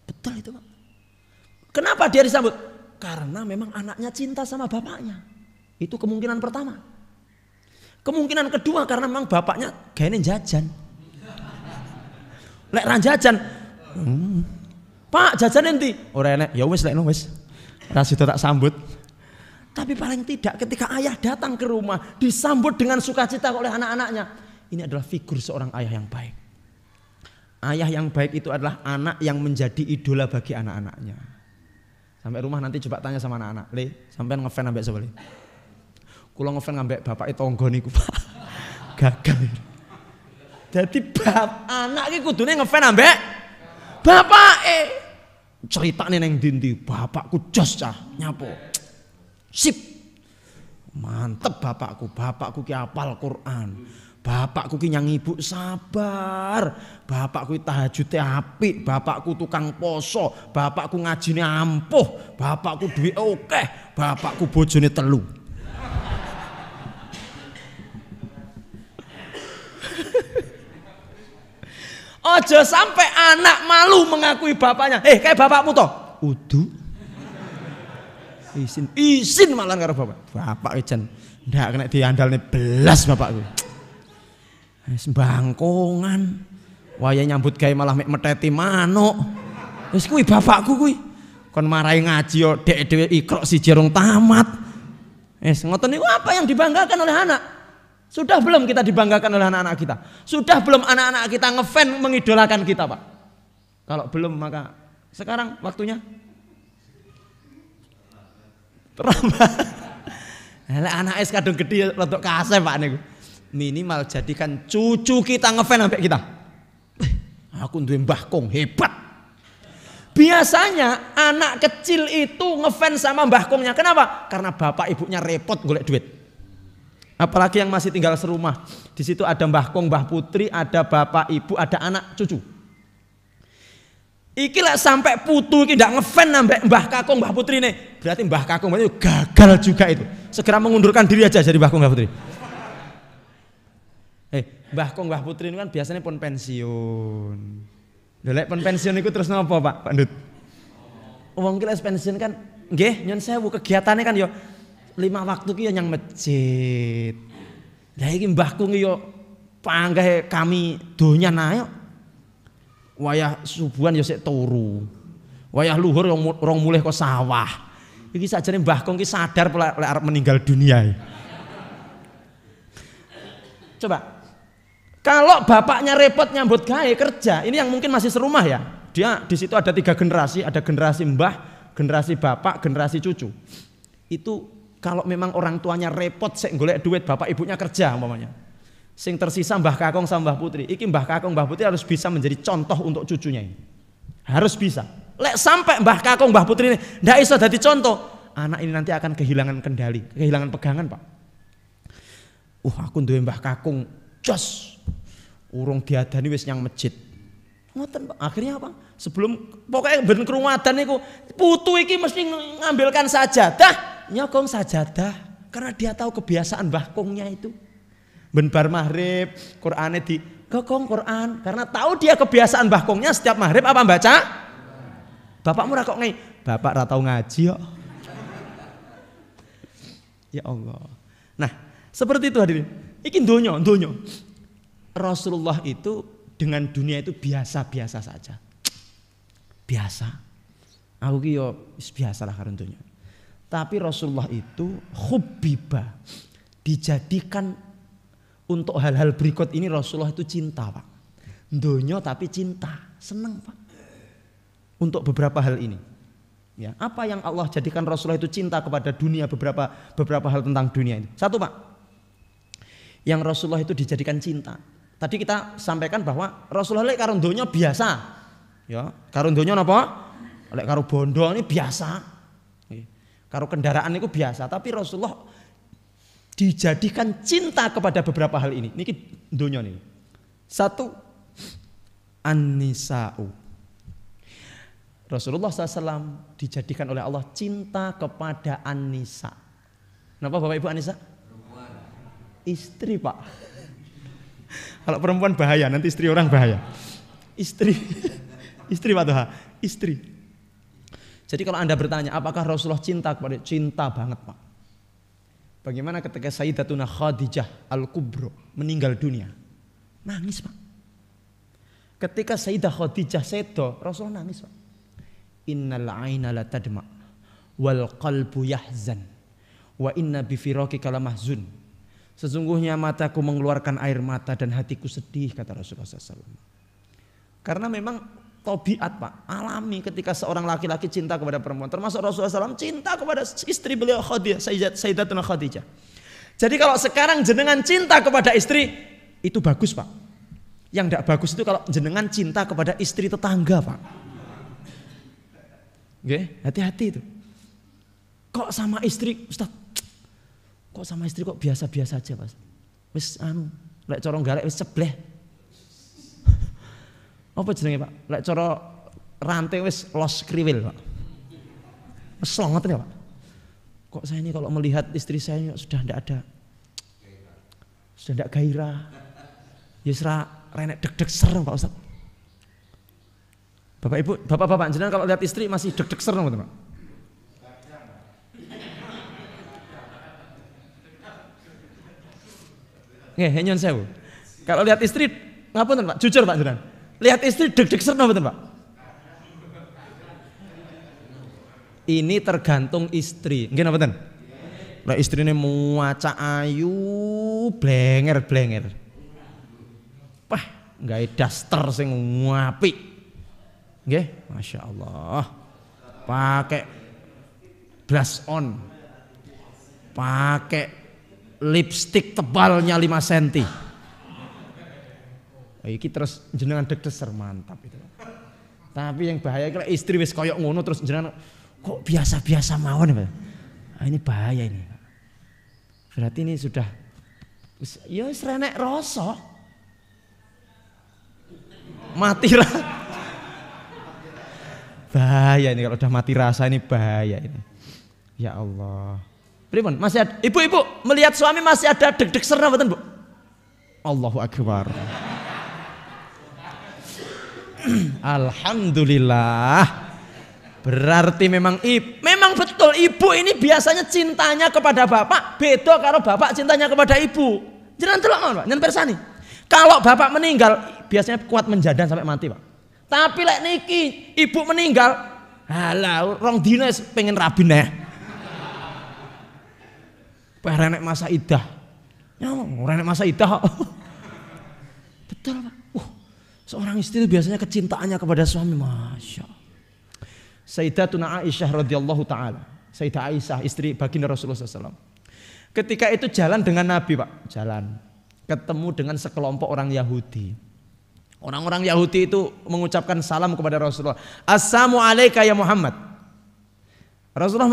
Betul itu Pak. Kenapa dia disambut? Karena memang anaknya cinta sama bapaknya. Itu kemungkinan pertama. Kemungkinan kedua karena memang bapaknya gayane jajan. Lek ran jajan, Pak jajan enti. Ora enek, ya wis lekno wis. Ra sida tak sambut. Tapi paling tidak ketika ayah datang ke rumah disambut dengan sukacita oleh anak-anaknya. Ini adalah figur seorang ayah yang baik. Ayah yang baik itu adalah anak yang menjadi idola bagi anak-anaknya. Sampai rumah nanti coba tanya sama anak-anak, Le, sampean ngefan ambek sapa Le? Kula ngefan ambek bapak tangga niku, Pak. Gagal. Jadi anak iki kudune ngefan ambek bapake. Ceritane ning ndi-ndi, bapakku jos cah, nyapo. Sip. Mantep bapakku ki hafal Quran. Bapakku ki nyang ibu sabar, bapakku tahajute apik, bapakku tukang poso, bapakku ngajine ampuh, bapakku duwe akeh, bapakku bojone 3. Ojo sampai anak malu mengakui bapaknya. Kayak bapakmu toh? Udu. Isin malah karo bapak. Bapak jen ndak kena diandalne belas bapakku. Wis bangkongan. Waya nyambut gawe malah mek meteti manuk. Wis kuwi bapakku kuwi. Kon marahi ngaji yo dek dhewe Iqra siji rong tamat. Wis ngoten niku apa yang dibanggakan oleh anak? Sudah belum kita dibanggakan oleh anak-anak kita? Sudah belum anak-anak kita ngefan mengidolakan kita, Pak? Kalau belum maka sekarang waktunya terlambat. Anak es kadung gede rodok kasih Pak niku. Minimal jadikan cucu kita ngefan sampai kita. Aku duwe Mbah Kong hebat. Biasanya anak kecil itu ngefans sama Mbah Kongnya. Kenapa? Karena bapak ibunya repot golek duit. Apalagi yang masih tinggal serumah. Di situ ada Mbah Kong, Mbah Putri, ada bapak ibu, ada anak cucu. Iki lah sampai putu iki ndak ngefans sampai Mbah Kakong, Mbah Putri nih. Berarti Mbah Kakong itu gagal juga itu. Segera mengundurkan diri aja jadi Mbah Kong, Mbah Putri. Mbah Kong, Mbah Putri ini kan biasanya pun pensiun. Lek pun pensiun itu terus napa Pak Ndut? Wong ki pensiun kan nggih nyon sewu kegiatannya kan yo 5 waktu ki yo nyang masjid. Lah iki Mbah Kong yo panggah kami donyan ae. Wayah subuhan yo sik turu. Wayah luhur rong mulih kok sawah. Iki sakjane Mbah Kong ki sadar lek arep meninggal dunia. Coba kalau bapaknya repot nyambut gawe kerja, ini yang mungkin masih serumah ya. Dia di situ ada 3 generasi, ada generasi mbah, generasi bapak, generasi cucu. Itu kalau memang orang tuanya repot sik golek duit, bapak ibunya kerja umpamanya. Sing tersisa Mbah Kakong sama Mbah Putri. Iki Mbah Kakong, Mbah Putri harus bisa menjadi contoh untuk cucunya ini. Harus bisa. Lek sampai Mbah Kakong, Mbah Putri ini ndak iso dadi contoh, anak ini nanti akan kehilangan kendali, kehilangan pegangan, Pak. Aku duwe Mbah Kakong, jos. Urung diadani wis nyang masjid. Ngoten Pak. Akhirnya apa? Sebelum pokoknya ben krumadan niku putu iki mesti ngambilkan sajadah, nyokong sajadah karena dia tahu kebiasaan Mbah Kongnya itu. Ben bar maghrib Qur'ane di gokong Quran karena tahu dia kebiasaan Mbah Kongnya setiap maghrib apa baca? Bapakmu ra kok ngei, bapak ra tau ngaji kok. Ya Allah. Nah, seperti itu hadirin. Iki donya. Rasulullah itu dengan dunia itu biasa-biasa saja. Biasa. Aku ki yo biasa lah karo donya. Tapi Rasulullah itu hubbiba, dijadikan untuk hal-hal berikut ini. Rasulullah itu cinta, Pak. Donya tapi cinta, seneng, Pak. Untuk beberapa hal ini. Ya, apa yang Allah jadikan Rasulullah itu cinta kepada dunia, beberapa hal tentang dunia itu. Satu, Pak. Yang Rasulullah itu dijadikan cinta. Tadi kita sampaikan bahwa Rasulullah lek karo donya biasa. Ya, karo donya napa? Lek karo bondo ini biasa. Karo kendaraan itu biasa, tapi Rasulullah dijadikan cinta kepada beberapa hal ini. Niki donya nih. Satu, an-nisa'u. Rasulullah SAW dijadikan oleh Allah cinta kepada an-nisa. Kenapa Bapak Ibu an-nisa? Perempuan. Istri, Pak. Kalau perempuan bahaya, nanti istri orang bahaya. Istri Pak Toha, istri. Jadi kalau Anda bertanya, apakah Rasulullah cinta kepada? Cinta banget, Pak. Bagaimana ketika Sayyidatuna Khadijah Al-Kubro meninggal dunia? Nangis, Pak. Ketika Sayyidah Khadijah sedo, Rasulullah nangis, Pak. Innal aina la tadma wal qalbu yahzan wa inna bi firaqika lamahzun. Sesungguhnya mataku mengeluarkan air mata dan hatiku sedih, kata Rasulullah SAW. Karena memang tabiat, Pak, alami ketika seorang laki-laki cinta kepada perempuan. Termasuk Rasulullah SAW cinta kepada istri beliau Khadijah, Sayyidatuna Khadijah. Jadi kalau sekarang jenengan cinta kepada istri, itu bagus, Pak. Yang tidak bagus itu kalau jenengan cinta kepada istri tetangga, Pak. Oke, hati-hati itu. Kok sama istri, Ustaz? Kok sama istri kok biasa-biasa aja, Pak? Wis lek cara garek wis cebleh. Apa jenenge, Pak? Lek cara rantai wis los kriwil, Pak. Wis slonget ya, Pak. Kok saya ini kalau melihat istri saya ini sudah tidak gairah. Ya serah renek deg-deg serem, Pak Ustaz. Bapak Ibu, Bapak jenengan kalau lihat istri masih deg-deg serem, Pak. Nggih, nyon sewu. Kalau lihat istri ngapunten, Pak, jujur, Pak jenengan. Lihat istri deg-deg serem, betul, Pak. Ini tergantung istri. Nggih napa mboten? Lah istrine muaca ayu, blenger-blenger. Wah, gawe daster sing apik. Nggih, Masya Allah. Pakai blush on. Pakai lipstick tebalnya 5 cm. Iki terus jenengan deg-deser, mantap itu. Tapi yang bahaya kalau istri wis koyok ngono terus jenengan kok biasa-biasa mawon, Pak. Nah, ini bahaya ini. Berarti ini sudah ya wis renek rasa. Mati rasa. Bahaya ini kalau udah mati rasa, ini bahaya ini. Ya Allah. Pripun? Masih ada ibu-ibu melihat suami masih ada deg-deg serna mboten, Bu? Allahu Akbar. Alhamdulillah. Berarti memang betul ibu ini biasanya cintanya kepada bapak beda karo bapak cintanya kepada ibu. Jangan delok mawon, Pak, nyen persani. Kalau bapak meninggal biasanya kuat menjadan sampai mati, Pak. Tapi lek niki ibu meninggal, halah rong dina pengen rabi neh. Renek masa idah. Ya, renek masa idah. Betul, Pak. Seorang istri itu biasanya kecintaannya kepada suami, Masya Allah. Sayyidatuna Aisyah radhiyallahu taala. Sayyidah Aisyah istri baginda Rasulullah SAW. Ketika itu jalan dengan Nabi, Pak, jalan. Ketemu dengan sekelompok orang Yahudi. Orang-orang Yahudi itu mengucapkan salam kepada Rasulullah. Assalamu alayka ya Muhammad. Rasulullah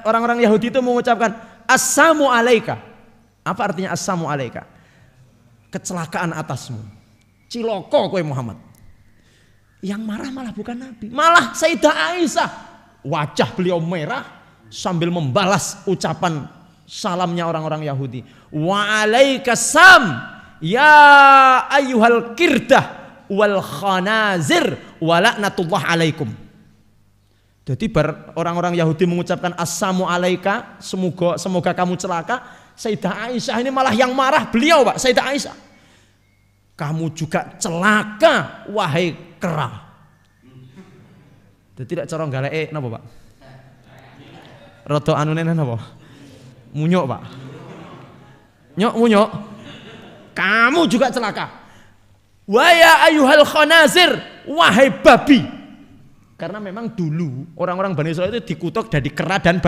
orang-orang Yahudi itu mengucapkan assalamu alayka. Apa artinya assalamu alayka? Kecelakaan atasmu. Ciloko kowe Muhammad. Yang marah malah bukan Nabi, malah Sayyidah Aisyah. Wajah beliau merah sambil membalas ucapan salamnya orang-orang Yahudi. Wa alaikassalam ya ayyuhal kirdah wal khanazir wa laknatullah alaikum. Jadi orang-orang Yahudi mengucapkan assalamu alaika, semoga kamu celaka. Sayyidah Aisyah ini malah yang marah beliau Pak, Sayyidah Aisyah. Kamu juga celaka wahai kera. Tidak cara galeke napa Pak? Rada anune napa? Munyuk Pak. Nyok munyuk. Kamu juga celaka. Wa ya ayyuhal khanazir, wahai babi. Karena memang dulu orang-orang Bani Israil itu dikutuk dari kera dan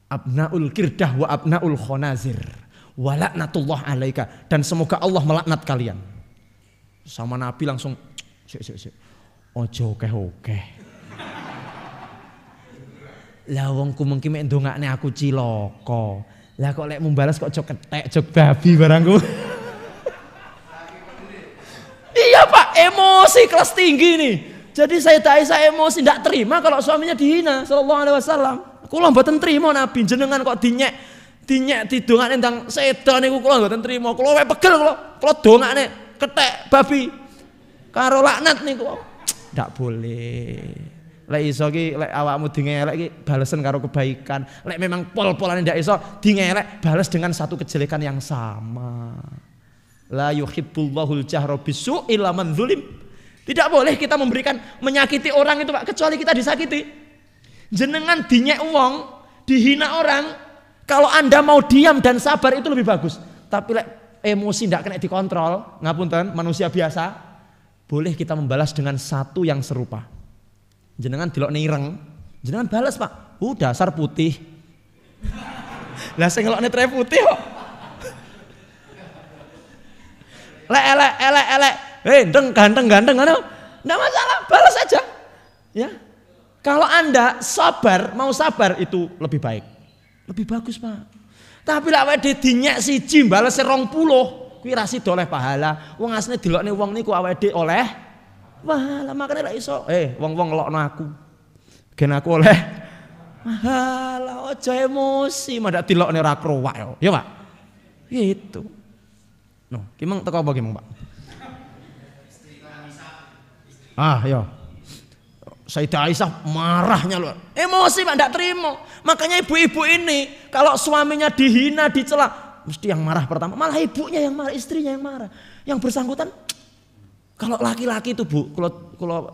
abnaul kirdah wa abnaul khanazir. Wa laknatullah alaika, dan semoga Allah melaknat kalian. Sama Nabi langsung sik. Ojo okeh. Lah wong ku mengki mek ndongakne aku cilaka. Lah kok lek membalas kok jog ketek, jog babi barangku. Iya Pak, emosi kelas tinggi nih. Jadi saya emosi ndak terima kalau suaminya dihina sallallahu alaihi wasallam. Kula mboten trima Nabi jenengan kok dinyek didongakne tentang sedan niku kula mboten trima. Kula wae pegel kula dongakne ketek babi. Karo laknat niku. Ndak boleh. Lek iso ki lek awakmu dingelek ki balesen karo kebaikan. Lek memang pol-polane ndak iso dingelek balas dengan satu kejelekan yang sama. La yuhibbullahul jahra bisu'i illa man zulim. Tidak boleh kita menyakiti orang itu Pak, kecuali kita disakiti. Jenengan dinyek wong, dihina orang, kalau Anda mau diam dan sabar itu lebih bagus. Tapi lek emosi ndak kena dikontrol, ngapunten manusia biasa, boleh kita membalas dengan satu yang serupa. Jenengan delok ireng, jenengan balas Pak. Dasar putih. Lah sing ngelokne tre putih kok. Elek. Ganteng ngono. Enggak masalah, balas aja. Ya. Kalau Anda mau sabar itu lebih baik. Lebih bagus, Pak. Tapi lek awake dinyek siji balese 20, kuwi ra sida oleh pahala. Wong asline delokne wong niku awake oleh pahala, makane lek iso wong-wong ngelokno aku. Gen aku oleh pahala, aja emosi, madak dilokne ora krowak yo. Ya, Pak. Gitu. No, kimeng teko apa kimeng, Pak? Ya. Sayyidah Aisyah marahnya loh. Emosi Pak, enggak terima. Makanya ibu-ibu ini kalau suaminya dihina, dicela, mesti yang marah pertama. Malah ibunya yang marah, istrinya yang marah. Yang bersangkutan kalau laki-laki itu Bu, kalau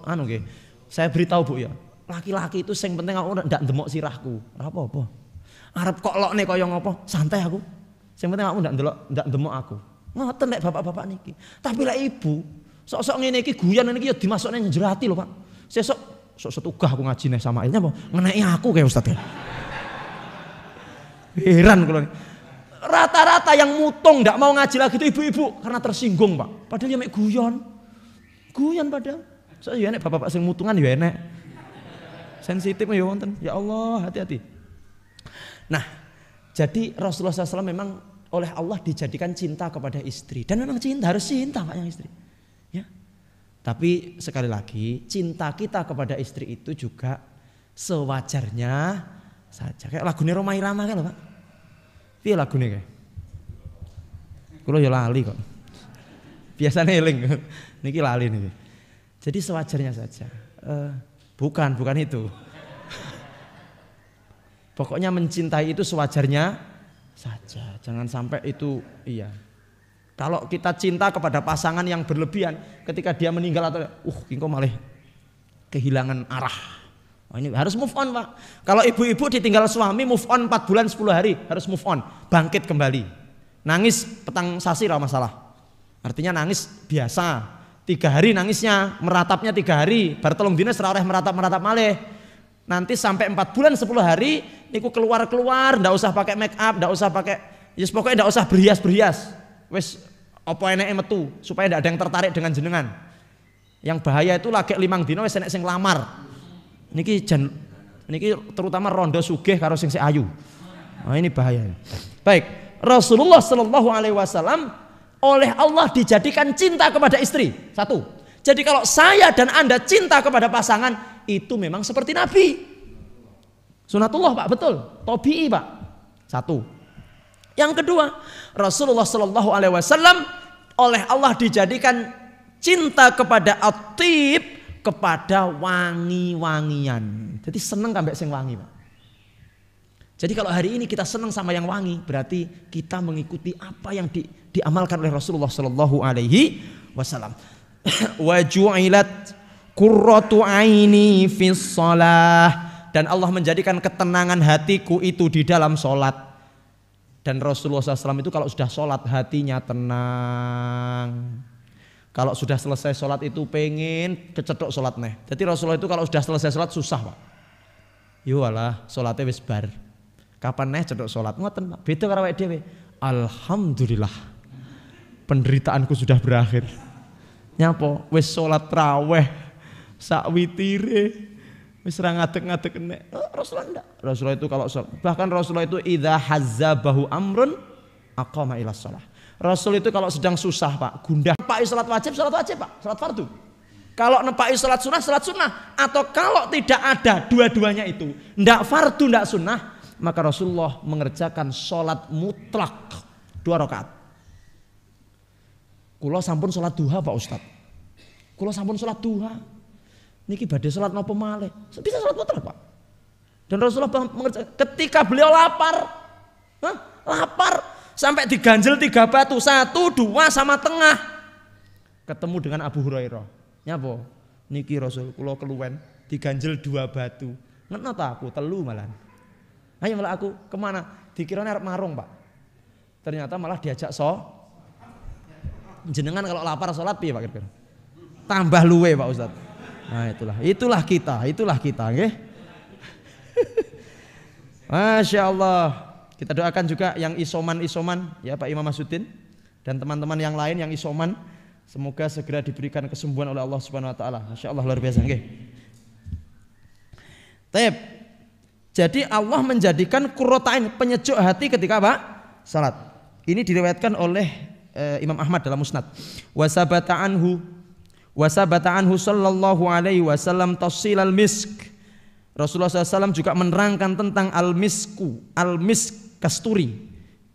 saya beritahu Bu ya. Laki-laki itu sing penting aku ndak ndemok sirahku. Ora apa-apa. Arep kok lokne kaya ngopo? Santai aku. Sing penting aku ndak ndemok aku. Ngoten nek bapak-bapak niki. Tapi lek ibu, sok-sok ngene iki guyon niki ya dimasukne njerati lho Pak. Sesuk setugah aku ngaji nih sama ilnya apa? Ngeneki aku kayak Ustaz ya. Heran kalau rata-rata yang mutung ndak mau ngaji lagi itu ibu-ibu karena tersinggung Pak. Padahal ya mek guyon padahal. Saya nek bapak-bapak sing mutungan ya enek. Sensitif ya wonten. Ya Allah, hati-hati. Nah, jadi Rasulullah SAW memang oleh Allah dijadikan cinta kepada istri, dan memang harus cinta Pak yang istri. Ya. Tapi sekali lagi cinta kita kepada istri itu juga sewajarnya saja. Kayak lagunya Rhoma Irama kan lho Pak. Piye lagune kae? Kulo ya lali kok. Biasanya eling. Niki lali niki. Jadi sewajarnya saja. Bukan itu. Pokoknya mencintai itu sewajarnya saja. Jangan sampai itu Kalau kita cinta kepada pasangan yang berlebihan, ketika dia meninggal atau kok malah kehilangan arah. Ini harus move on Pak. Kalau ibu-ibu ditinggal suami move on 4 bulan 10 hari, harus move on, bangkit kembali. Nangis petang sasi lah masalah. Artinya nangis biasa. 3 hari nangisnya, meratapnya 3 hari, bar telung dina ora oleh meratap malih. Nanti sampai 4 bulan 10 hari niku keluar, ndak usah pakai make up, ndak usah pakai pokoknya ndak usah berhias. Wes apa eneke metu supaya ndak ada yang tertarik dengan jenengan. Yang bahaya itu lagi 5 dina wis enek sing lamar. Niki terutama rondo sugih karo sing ayu. Nah, ini bahaya. Baik, Rasulullah Shallallahu alaihi wasallam oleh Allah dijadikan cinta kepada istri. 1. Jadi kalau saya dan Anda cinta kepada pasangan, itu memang seperti Nabi. Sunatullah Pak, betul. Tabi'i Pak. 1. Yang kedua, Rasulullah Shallallahu alaihi wasallam oleh Allah dijadikan cinta kepada atib, kepada wangi-wangian. Jadi seneng ambek sing wangi, Pak. Jadi kalau hari ini kita senang sama yang wangi, berarti kita mengikuti apa yang diamalkan oleh Rasulullah Shallallahu Alaihi Wasallam. Wa ju'ilat qurratu aini fis shalah, dan Allah menjadikan ketenangan hatiku itu di dalam sholat. Dan Rasulullah SAW itu kalau sudah sholat hatinya tenang. Kalau sudah selesai sholat itu pengen kecetok sholat nih. Jadi Rasulullah itu kalau sudah selesai sholat susah Pak. Yuwalah sholatnya wis bar. Kapan nih cedok sholat ngoten Pak. Beda karo awake dhewe. Alhamdulillah. Penderitaanku sudah berakhir. Nyapa wis sholat raweh sak witire wis ra ngadeg-ngadeg nek. Rasulullah enggak. Rasulullah itu kalau sholat, bahkan Rasulullah itu idza hazzabahu amrun aqama ila shalah. Rasul itu kalau sedang susah Pak, gundah nepaki sholat wajib Pak, sholat fardu. Kalau nepaki sholat sunnah, atau kalau tidak ada dua-duanya itu, ndak fardu ndak sunnah, maka Rasulullah mengerjakan sholat mutlak 2 rakaat. Kula sampun sholat duha Pak Ustadz. Kula sampun sholat duha. Niki badhe sholat napa malih? Bisa sholat mutlak Pak. Dan Rasulullah mengerjakan ketika beliau lapar. Lapar sampai diganjel 3 batu, 1, 2 sama tengah. Ketemu dengan Abu Hurairah. Nyapa? Niki Rasul kula keluwen diganjel 2 batu. Ngetno ta aku 3 malah. Ayo malah aku kemana? Dikirane arep marung Pak. Ternyata malah diajak jenengan kalau lapar sholat piye Pak kira-kira? Tambah luwe Pak Ustadz. Nah itulah kita nggih. Masya Allah. Kita doakan juga yang isoman ya Pak Imam Masudin dan teman-teman yang lain yang isoman, semoga segera diberikan kesembuhan oleh Allah Subhanahu wa taala. Masya Allah luar biasa nggih. Taib. Jadi Allah menjadikan qurratain, penyejuk hati ketika apa? Salat. Ini diriwayatkan oleh Imam Ahmad dalam Musnad. Wasabata anhu sallallahu alaihi wasallam tafsilal misk. Rasulullah SAW juga menerangkan tentang al-misk kasturi.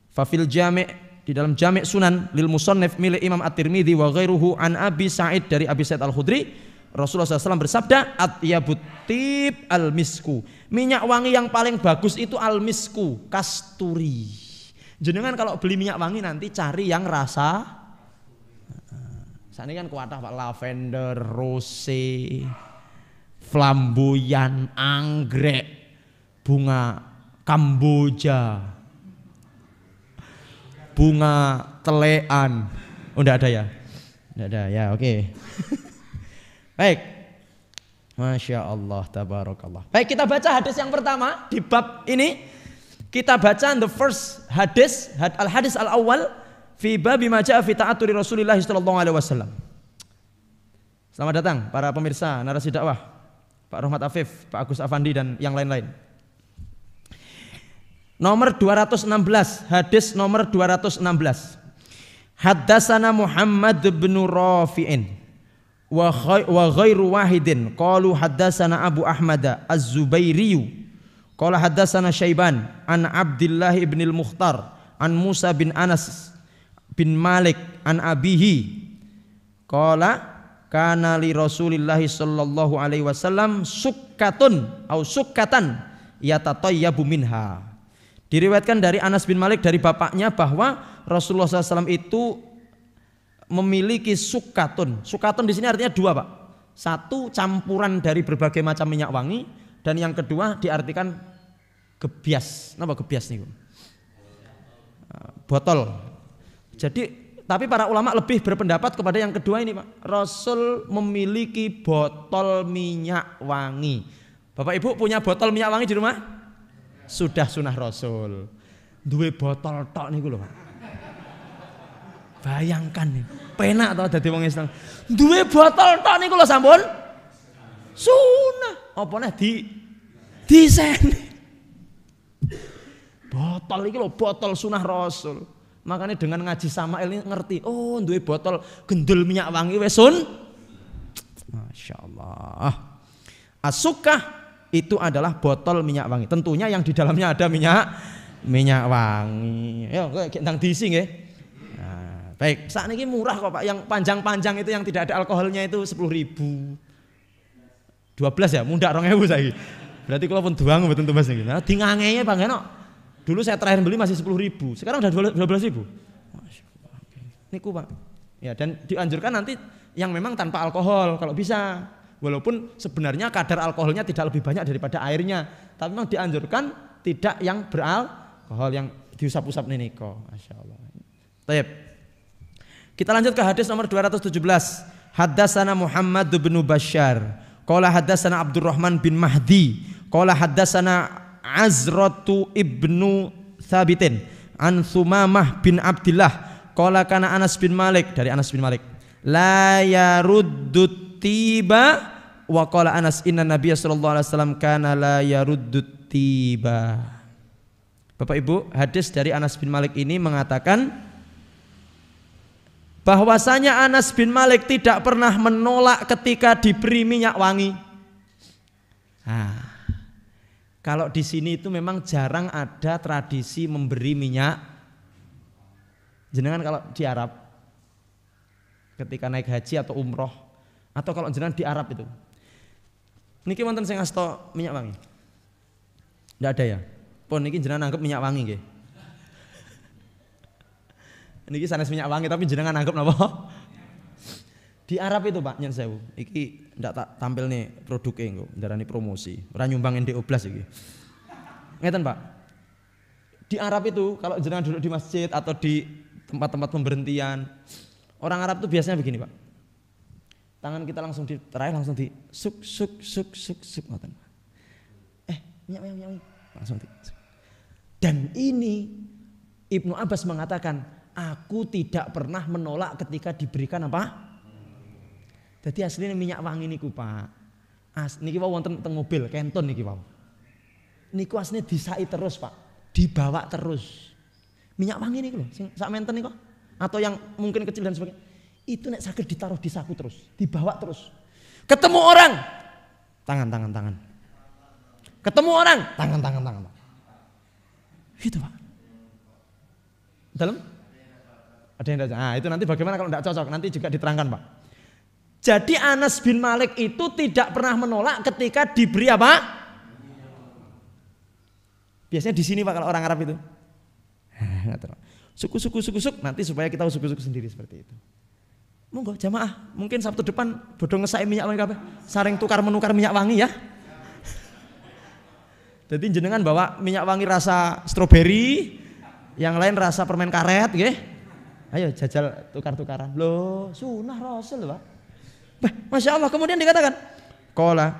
Fafil jami' di dalam jami' sunan lil musannif milik Imam At-Tirmidzi wa ghairuhu an Abi Sa'id dari Abi Sa'id Al-Khudri. Rasulullah SAW bersabda, atyabut tib al-misku. Minyak wangi yang paling bagus itu al-misku, kasturi. Jenengan kalau beli minyak wangi nanti cari yang rasa. Saat ini kan kuatah Pak, lavender, rose, flamboyan, anggrek, bunga kamboja, bunga telean. Oh enggak ada ya? Enggak ada ya, oke. Baik. Masya Allah, tabarakallah. Baik, kita baca hadis yang pertama di bab ini. Kita baca the first hadis, al-hadis al-awwal fi babi ma jaa fi ta'atturi Rasulillah sallallahu alaihi wasallam. Selamat datang para pemirsa narasi dakwah, Pak Rahmat Afif, Pak Agus Afandi dan yang lain-lain. Nomor 216, hadis nomor 216. Haddatsana Muhammad bin Rafi'in wa ghairu wahidin qalu haddatsana Abu Ahmad Az-Zubairi qala haddatsana Syaiban an Abdullah ibn al-Mukhtar an Musa bin Anas bin Malik an abihi qala kana li Rasulillah sallallahu alaihi wasallam sukkatun au sukkatan yatatayyabu minha. Diriwayatkan dari Anas bin Malik dari bapaknya bahwa Rasulullah SAW itu memiliki sukatun. Sukatun di sini artinya 2 Pak. 1 campuran dari berbagai macam minyak wangi, dan yang kedua diartikan gebias. Napa gebias nih? Botol. Jadi tapi para ulama lebih berpendapat kepada yang kedua ini Pak. Rasul memiliki botol minyak wangi. Bapak Ibu punya botol minyak wangi di rumah? Sudah sunah Rasul. Duwe botol tok niku lho Pak. Bayangkan nih, penak tau dadi wong Islam. Duwe botol tok niku lho sampun sunah. Apa neh diseni. Botol iki lho botol sunah Rasul. Makanya dengan ngaji Sama'il ini ngerti, oh duwe botol gendul minyak wangi wis sun. Masya Allah. Asukah itu adalah botol minyak wangi. Tentunya yang di dalamnya ada minyak wangi. Yo kayak nang diisi nggih. Nah, baik, saat ini murah kok Pak. Yang panjang-panjang itu yang tidak ada alkoholnya itu 10.000. 12 ya, mundak 2.000 saiki. Berarti kalau pun doang mboten tumbas niki. Nah, dingangeye Bang Eno. Dulu saya terakhir beli masih 10.000, sekarang udah 12.000. Masyaallah. Niku Pak. Ya, dan dianjurkan nanti yang memang tanpa alkohol kalau bisa. Walaupun sebenarnya kadar alkoholnya tidak lebih banyak daripada airnya, tapi memang dianjurkan tidak yang beralkohol, yang diusap-usap niko. Masyaallah. Baik. Kita lanjut ke hadis nomor 217. Haddatsana Muhammad bin Bashar, qala haddatsana Abdurrahman bin Mahdi, qala haddatsana Azratu ibnu Thabitin an Thumamah bin Abdillah, qala kana Anas bin Malik, dari Anas bin Malik, la yaruddut tiba, wa qala Anas inna Nabiy sallallahu alaihi wasallam kana la yaruddut tiba. Bapak Ibu, hadis dari Anas bin Malik ini mengatakan bahwasanya Anas bin Malik tidak pernah menolak ketika diberi minyak wangi. Kalau di sini itu memang jarang ada tradisi memberi minyak. Jenengan kalau di Arab ketika naik haji atau umroh, atau kalau jenengan di Arab itu, niki wonten sing asta minyak wangi? Ndak ada ya? Pun niki jenengan anggap minyak wangi nggih. Niki sanes minyak wangi tapi jenengan anggap napa? Di Arab itu Pak, nyen sewu. Iki ndak tak tampil nih produknya engko, ndarani promosi. Ora nyumbang NDO Blas iki. Ngeten Pak. Di Arab itu kalau jenengan duduk di masjid atau di tempat-tempat pemberhentian, orang Arab itu biasanya begini Pak. Tangan kita langsung diterai, langsung di suk ngoten. Minyak wangi. Langsung di. Dan ini Ibnu Abbas mengatakan, aku tidak pernah menolak ketika diberikan apa? Jadi aslinya minyak wangi niku Pak. Niki wau wonten teng mobil Kenton niki wau. Niku aslinya disai terus Pak, dibawa terus. Minyak wangi niku lho, sing sak menten niku atau yang mungkin kecil dan sebagainya. Itu nek saged ditaruh di saku terus, dibawa terus. Ketemu orang, tangan. Ketemu orang, tangan. Gitu Pak. Dalam? Ada yang tidak? Nah, itu nanti bagaimana kalau tidak cocok, nanti juga diterangkan Pak. Jadi Anas bin Malik itu tidak pernah menolak ketika diberi apa? Biasanya di sini Pak kalau orang Arab itu. Suku, nanti supaya kita suku-suku sendiri seperti itu. Monggo jamaah, mungkin Sabtu depan bodoh ngesai minyak wangi kabeh. Saring tukar menukar minyak wangi ya. Jadi jenengan bawa minyak wangi rasa stroberi, yang lain rasa permen karet nggih. Ayo jajal tukar-tukaran. Loh, sunah Rasul Pak. Masya Allah, kemudian dikatakan qala.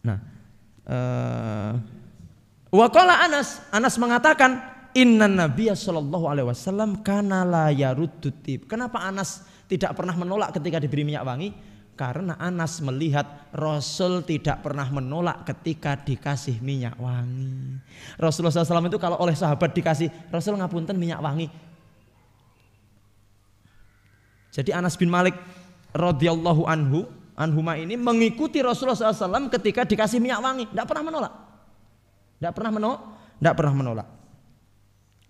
Nah, wa qala Anas mengatakan inna Nabiy sallallahu alaihi wasallam kana la yaruddut tib. Kenapa Anas tidak pernah menolak ketika diberi minyak wangi? Karena Anas melihat Rasul tidak pernah menolak ketika dikasih minyak wangi. Rasulullah SAW itu kalau oleh sahabat dikasih, Rasul ngapunten minyak wangi. Jadi Anas bin Malik radhiyallahu anhuma ini mengikuti Rasulullah SAW ketika dikasih minyak wangi, tidak pernah menolak, tidak pernah menolak.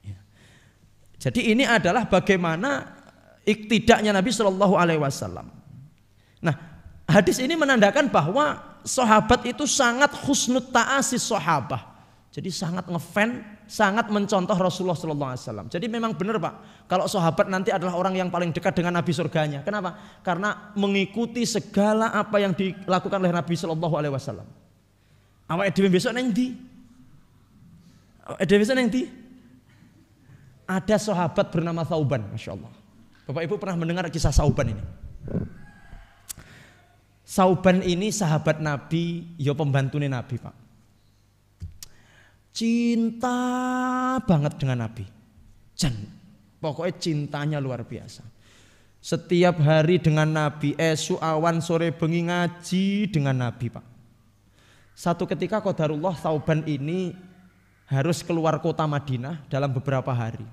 Ya. Jadi ini adalah bagaimana iktidaknya Nabi Shallallahu Alaihi Wasallam. Nah, hadis ini menandakan bahwa sahabat itu sangat husnut ta'asis sahabah. Jadi sangat ngefan, sangat mencontoh Rasulullah Sallallahu Alaihi Wasallam. Jadi memang benar Pak, kalau sahabat nanti adalah orang yang paling dekat dengan Nabi surganya. Kenapa? Karena mengikuti segala apa yang dilakukan oleh Nabi Sallallahu Alaihi Wasallam. Awake dhewe besok nang ndi? Awake dhewe besok nang ndi? Ada sahabat bernama Thauban, Masya Allah. Bapak Ibu pernah mendengar kisah Thauban ini? Thauban ini sahabat Nabi, ya pembantune Nabi Pak. Cinta banget dengan Nabi. Pokoknya cintanya luar biasa. Setiap hari dengan Nabi, esuk awan sore bengi ngaji dengan Nabi Pak. Satu ketika qadarullah Thauban ini harus keluar kota Madinah dalam beberapa hari.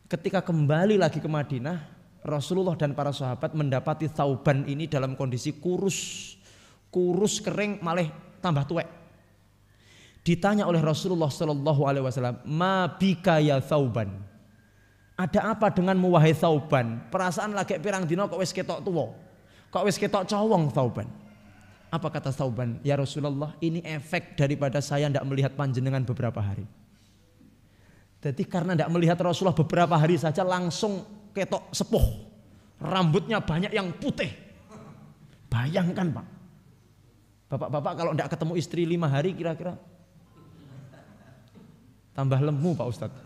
Ketika kembali lagi ke Madinah, Rasulullah dan para sahabat mendapati Thauban ini dalam kondisi kurus kering malah tambah tuwek. Ditanya oleh Rasulullah Sallallahu Alaihi Wasallam, ma bika ya Thauban? Ada apa denganmu wahai Thauban? Perasaan lagi pirang dino kok wis ketok tuwa, kok wis ketok cowong Thauban. Apa kata Thauban? Ya Rasulullah, ini efek daripada saya tidak melihat panjenengan beberapa hari. Jadi karena tidak melihat Rasulullah beberapa hari saja langsung ketok sepuh. Rambutnya banyak yang putih. Bayangkan Pak. Bapak-bapak kalau tidak ketemu istri 5 hari kira-kira tambah lemu Pak Ustadz.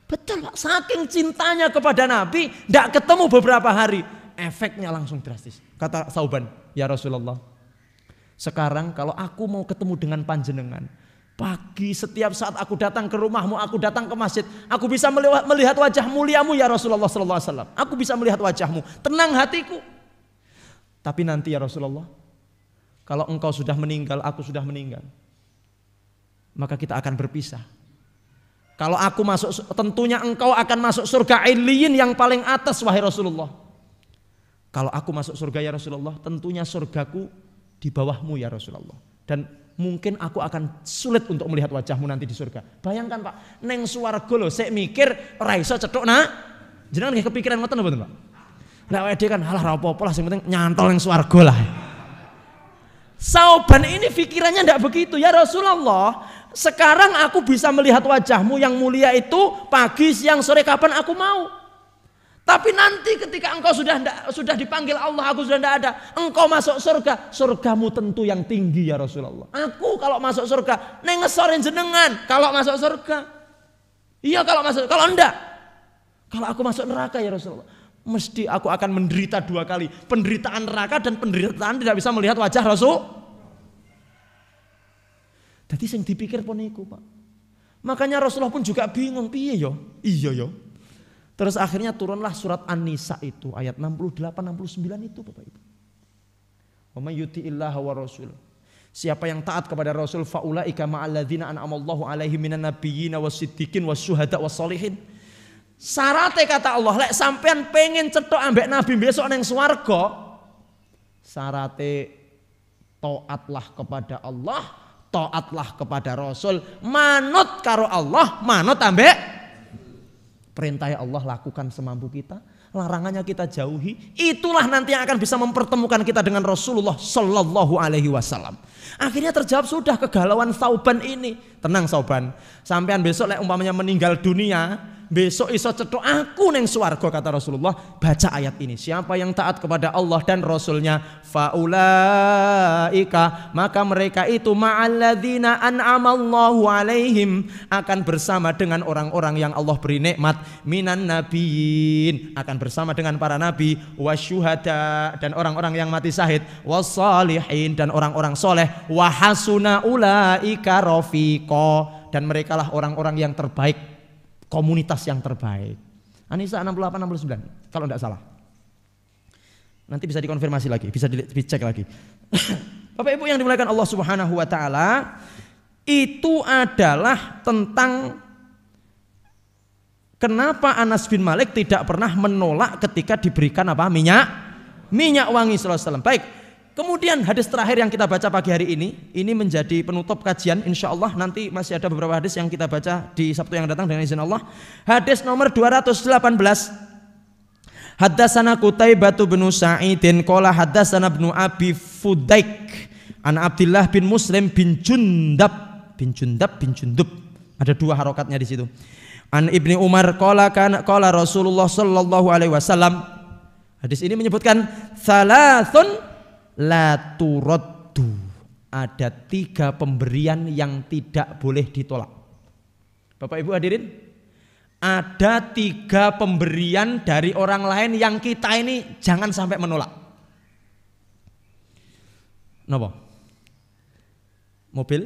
Betul Pak, saking cintanya kepada Nabi tidak ketemu beberapa hari. Efeknya langsung drastis. Kata Thauban, ya Rasulullah, sekarang kalau aku mau ketemu dengan panjenengan, pagi setiap saat aku datang ke rumahmu, aku datang ke masjid, aku bisa melihat wajah muliamu ya Rasulullah sallallahu alaihi wasallam. Aku bisa melihat wajahmu, tenang hatiku. Tapi nanti ya Rasulullah, kalau engkau sudah meninggal, aku sudah meninggal, maka kita akan berpisah. Kalau aku masuk, tentunya engkau akan masuk surga Iliyin yang paling atas wahai Rasulullah. Kalau aku masuk surga ya Rasulullah, tentunya surgaku di bawahmu ya Rasulullah. Dan mungkin aku akan sulit untuk melihat wajahmu nanti di surga. Bayangkan Pak, neng swarga lho, sik mikir ora iso cethuk nak. Jenengan nggih kepikiran ngoten mboten Pak? Lah awake dhewe kan halah ra apa-apa lah, sing penting nyantol neng swarga lah. Thauban ini pikirannya ndak begitu. Ya Rasulullah, sekarang aku bisa melihat wajahmu yang mulia itu pagi, siang, sore kapan aku mau. Tapi nanti ketika engkau sudah dipanggil Allah, aku sudah tidak ada, engkau masuk surga, surgamu tentu yang tinggi ya Rasulullah. Aku kalau masuk surga, neng ngesorin jenengan kalau masuk surga. Iya kalau masuk, kalau enggak, kalau aku masuk neraka ya Rasulullah, mesti aku akan menderita 2 kali, penderitaan neraka dan penderitaan tidak bisa melihat wajah Rasul. Jadi yang dipikir pun iku Pak. Makanya Rasulullah pun juga bingung, piye yo? Iya yo. Terus akhirnya turunlah surat An-Nisa itu ayat 68-69 itu Bapak Ibu. Wa may yuti'illaha wa rasul. Siapa yang taat kepada Rasul faulaika ma'alladzina an'amallahu alaihim minan nabiyyin wasiddiqin wasyuhada wassalihin. Syaratnya kata Allah, lek sampean pengen cetok ambek nabi besok nang swarga, syaratnya taatlah kepada Allah, taatlah kepada Rasul, manut karo Allah, manut ambek perintah Allah, lakukan semampu kita, larangannya kita jauhi. Itulah nanti yang akan bisa mempertemukan kita dengan Rasulullah Sallallahu Alaihi Wasallam. Akhirnya terjawab sudah kegalauan Thauban ini. Tenang Thauban, sampean besok lek umpamanya meninggal dunia, besok iso cetok aku neng swarga kata Rasulullah. Baca ayat ini, siapa yang taat kepada Allah dan Rasulnya, faulaika, maka mereka itu ma'alladzina an'amallahu alaihim, akan bersama dengan orang-orang yang Allah beri nikmat, minan nabiyyin, akan bersama dengan para nabi, wasyuhada, dan orang-orang yang mati syahid, wassalihin, dan orang-orang soleh, wahasuna ulaika rafiqa, dan mereka lah orang-orang yang terbaik, komunitas yang terbaik. An-Nisa 68-69 kalau tidak salah. Nanti bisa dikonfirmasi lagi, bisa dicek lagi. Bapak Ibu yang dimuliakan Allah Subhanahu wa taala, itu adalah tentang kenapa Anas bin Malik tidak pernah menolak ketika diberikan apa? Minyak wangi sallallahu alaihi wasallam. Baik. Kemudian hadis terakhir yang kita baca pagi hari ini menjadi penutup kajian, insya Allah. Nanti masih ada beberapa hadis yang kita baca di Sabtu yang datang dengan izin Allah. Hadis nomor 218. Haddatsana Qutaibah bin Sa'idin qala haddatsana Ibnu Abi Fudaik an Abdullah bin Muslim bin Jundab. Ada 2 harokatnya di situ. An Ibni Umar qala Rasulullah sallallahu alaihi wasallam. Hadis ini menyebutkan salasun la turaddu, ada 3 pemberian yang tidak boleh ditolak. Bapak Ibu hadirin, ada 3 pemberian dari orang lain yang kita ini jangan sampai menolak. Napa? Mobil?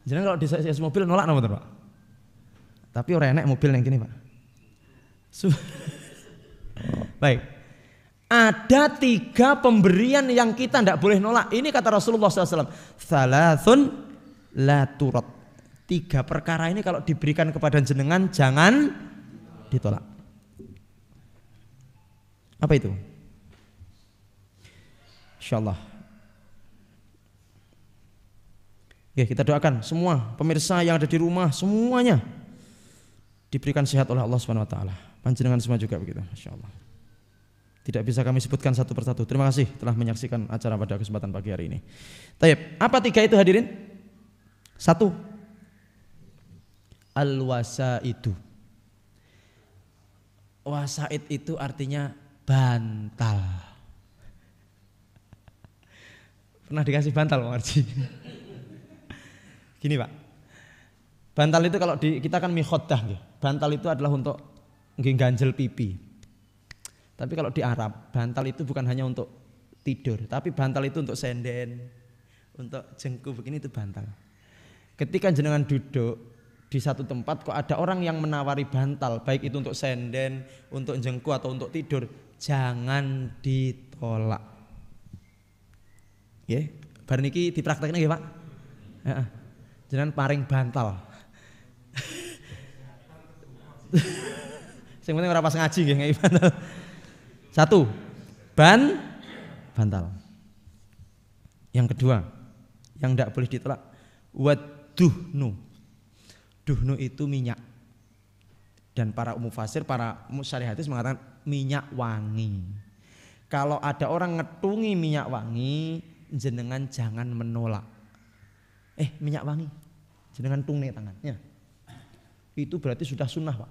Jangan kalau di mobil nolak napa Pak? Tapi orang enak mobil yang gini Pak. Baik. Ada 3 pemberian yang kita tidak boleh nolak. Ini kata Rasulullah SAW. Salasun la turad. 3 perkara ini kalau diberikan kepada jenengan jangan ditolak. Apa itu? Insyaallah. Ya, kita doakan semua pemirsa yang ada di rumah semuanya diberikan sehat oleh Allah Subhanahu wa taala. Panjenengan semua juga begitu, insyaallah. Tidak bisa kami sebutkan satu persatu. Terima kasih telah menyaksikan acara pada kesempatan pagi hari ini. Taib, apa 3 itu hadirin? 1, al-wasaidu. Wasaid itu artinya bantal. Pernah dikasih bantal Pak Marji? Gini Pak, bantal itu kalau kita kan mikhodah, bantal itu adalah untuk ganjel pipi. Tapi kalau di Arab, bantal itu bukan hanya untuk tidur, tapi bantal itu untuk senden, untuk jengku begini itu bantal. Ketika jenengan duduk di satu tempat kok ada orang yang menawari bantal, baik itu untuk senden, untuk jengku atau untuk tidur, jangan ditolak. Ya, bar niki dipraktekne nggih Pak. Heeh. Jenengan paring bantal. Sing penting ora pas ngaji nggih ngeki bantal. 1, bantal. Yang kedua, yang tidak boleh ditolak, waduhnu. Duhnu itu minyak. Dan para mufasir, para musyarih hadis mengatakan minyak wangi. Kalau ada orang ngetungi minyak wangi, jenengan jangan menolak. Minyak wangi, jenengan tungi tangannya. Itu berarti sudah sunnah Pak.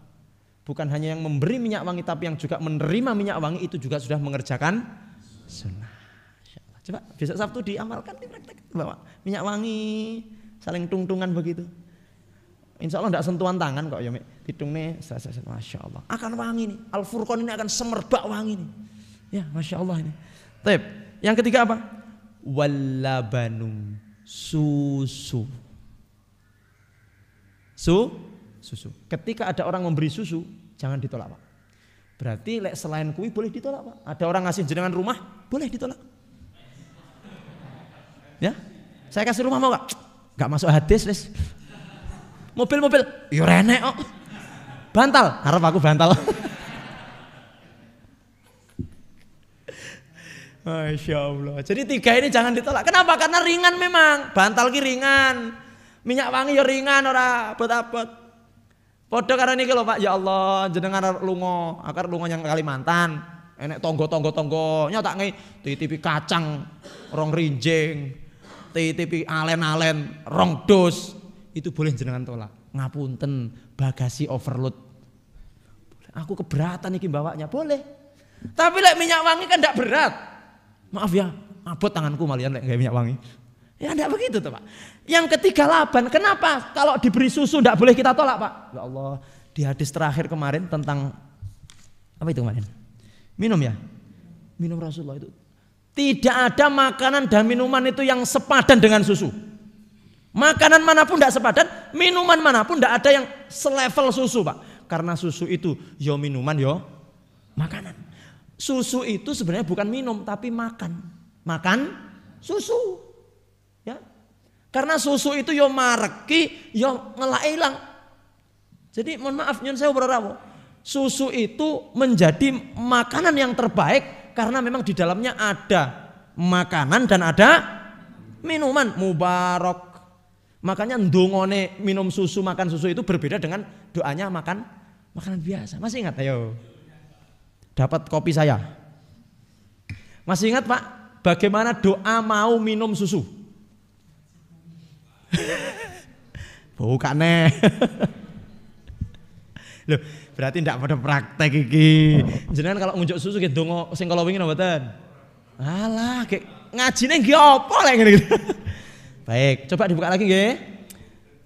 Bukan hanya yang memberi minyak wangi, tapi yang juga menerima minyak wangi itu juga sudah mengerjakan sunnah. Coba besok Sabtu diamalkan, dipraktek Bapak. Minyak wangi, saling tungtungan begitu. Insya Allah tidak sentuhan tangan kok ya, hitung nih, masya Allah. Akan wangi nih, Al-Furqan ini akan semerbak wangi nih. Ya, masya Allah ini. Taib. Yang ketiga apa? Walabanum, susu. Susu. Ketika ada orang memberi susu, jangan ditolak Pak. Berarti selain kui boleh ditolak Pak. Ada orang ngasih jenengan rumah, boleh ditolak. Ya, saya kasih rumah mau gak? Gak masuk hadis les. Mobil, yo renek kok. Bantal, harap aku bantal. Masya Allah. Jadi 3 ini jangan ditolak. Kenapa? Karena ringan memang. Bantal ki ringan. Minyak wangi ya ringan, ora abot-abot. Padha karo niki lho Pak, ya Allah, jenengan lunga, akar lunga yang Kalimantan. Enek tonggo nyatak nge titipi kacang rong rinjing, titipi alen-alen rong dos. Itu boleh jenengan tolak. Ngapunten, bagasi overload. Aku keberatan iki bawanya, boleh. Tapi lek minyak wangi kan ndak berat. Maaf ya, abot tanganku malian lek gawe minyak wangi. Ya enggak begitu tuh Pak. Yang ketiga laban. Kenapa? Kalau diberi susu enggak boleh kita tolak Pak. Ya Allah, di hadis terakhir kemarin tentang apa itu kemarin? Minum ya? Minum Rasulullah itu. Tidak ada makanan dan minuman itu yang sepadan dengan susu. Makanan manapun enggak sepadan, minuman manapun enggak ada yang selevel susu Pak. Karena susu itu yo minuman yo makanan. Susu itu sebenarnya bukan minum tapi makan. Makan susu. Ya. Karena susu itu yo mareki, yo ngelak ilang. Jadi mohon maaf nyun saya berarawo. Susu itu menjadi makanan yang terbaik karena memang di dalamnya ada makanan dan ada minuman mubarak. Makanya ndongone minum susu, makan susu itu berbeda dengan doanya makan makanan biasa. Masih ingat? Ayo. Dapat kopi saya. Masih ingat Pak? Bagaimana doa mau minum susu? Bukan nih. Loh, berarti ndak pada praktek iki. Jenengan kalau ngunjuk susu gitu dongo sing kala wingi mboten. Alah, kayak ngajine nggih apa lek ngene iki. Baik, coba dibuka lagi nggih.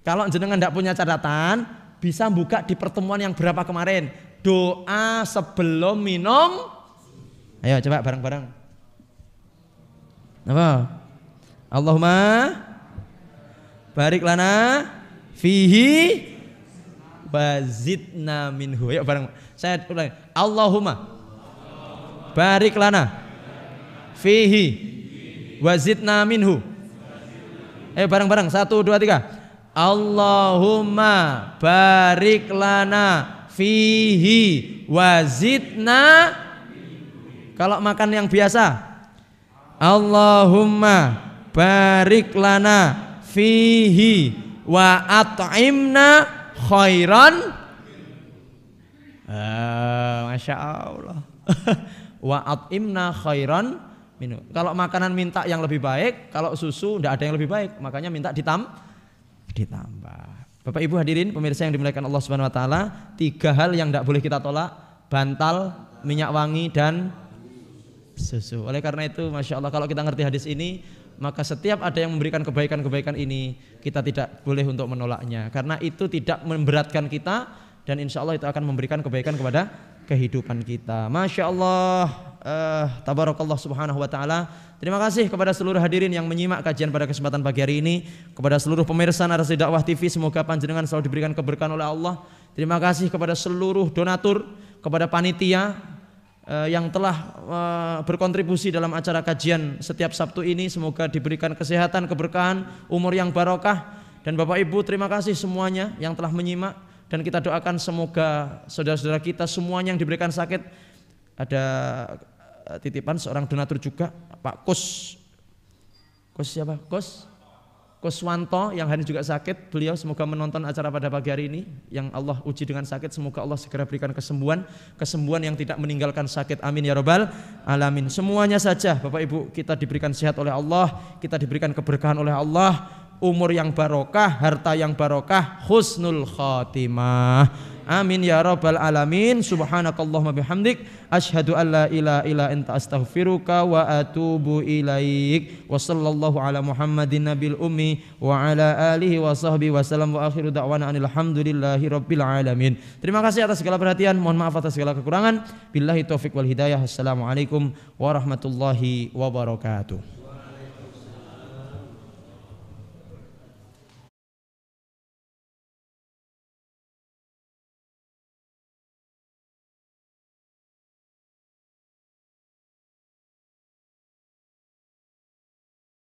Kalau jenengan ndak punya catatan, bisa buka di pertemuan yang berapa kemarin. Doa sebelum minum. Ayo coba bareng-bareng. Apa? Allahumma barik lana fihi wazidna minhu. Yuk bareng. Saya ulang. Allahumma barik lana fihi wazidna minhu. Ayo bareng-bareng. 1, 2, 3. Allahumma barik lana fihi wazidna. Kalau makan yang biasa, Allahumma barik lana fihi wa at'imna khairan. Masya Allah. wa at'imna khairan minhu. Kalau makanan minta yang lebih baik, kalau susu tidak ada yang lebih baik, makanya minta ditambah. Bapak Ibu hadirin pemirsa yang dimuliakan Allah Subhanahu wa taala, 3 hal yang tidak boleh kita tolak: bantal, minyak wangi dan susu. Oleh karena itu Masya Allah kalau kita ngerti hadis ini, maka setiap ada yang memberikan kebaikan-kebaikan ini kita tidak boleh untuk menolaknya, karena itu tidak memberatkan kita dan insya Allah itu akan memberikan kebaikan kepada kehidupan kita. Masya Allah, tabarakallah subhanahu wa ta'ala. Terima kasih kepada seluruh hadirin yang menyimak kajian pada kesempatan pagi hari ini, kepada seluruh pemirsa Narasi Dakwah TV, semoga panjenengan selalu diberikan keberkahan oleh Allah. Terima kasih kepada seluruh donatur, kepada panitia yang telah berkontribusi dalam acara kajian setiap Sabtu ini, semoga diberikan kesehatan, keberkahan, umur yang barokah. Dan Bapak Ibu terima kasih semuanya yang telah menyimak, dan kita doakan semoga saudara-saudara kita semuanya yang diberikan sakit. Ada titipan seorang donatur juga, Pak Kus siapa? Kuswanto yang hari ini juga sakit. Beliau semoga menonton acara pada pagi hari ini, yang Allah uji dengan sakit, semoga Allah segera berikan kesembuhan yang tidak meninggalkan sakit, amin ya rabbal alamin. Semuanya saja Bapak Ibu kita diberikan sehat oleh Allah, kita diberikan keberkahan oleh Allah, umur yang barokah, harta yang barokah, husnul khatimah, amin ya rabbal alamin. Subhanakallahumma bihamdik, asyhadu an la ilaha illa anta astaghfiruka wa atubu ilaik. Wa sallallahu ala Muhammadin nabil ummi wa ala alihi wa sahbihi wa sallam wa akhiru da'wana alhamdulillahi rabbil alamin. Terima kasih atas segala perhatian, mohon maaf atas segala kekurangan. Billahi taufik wal hidayah. Assalamualaikum warahmatullahi wabarakatuh.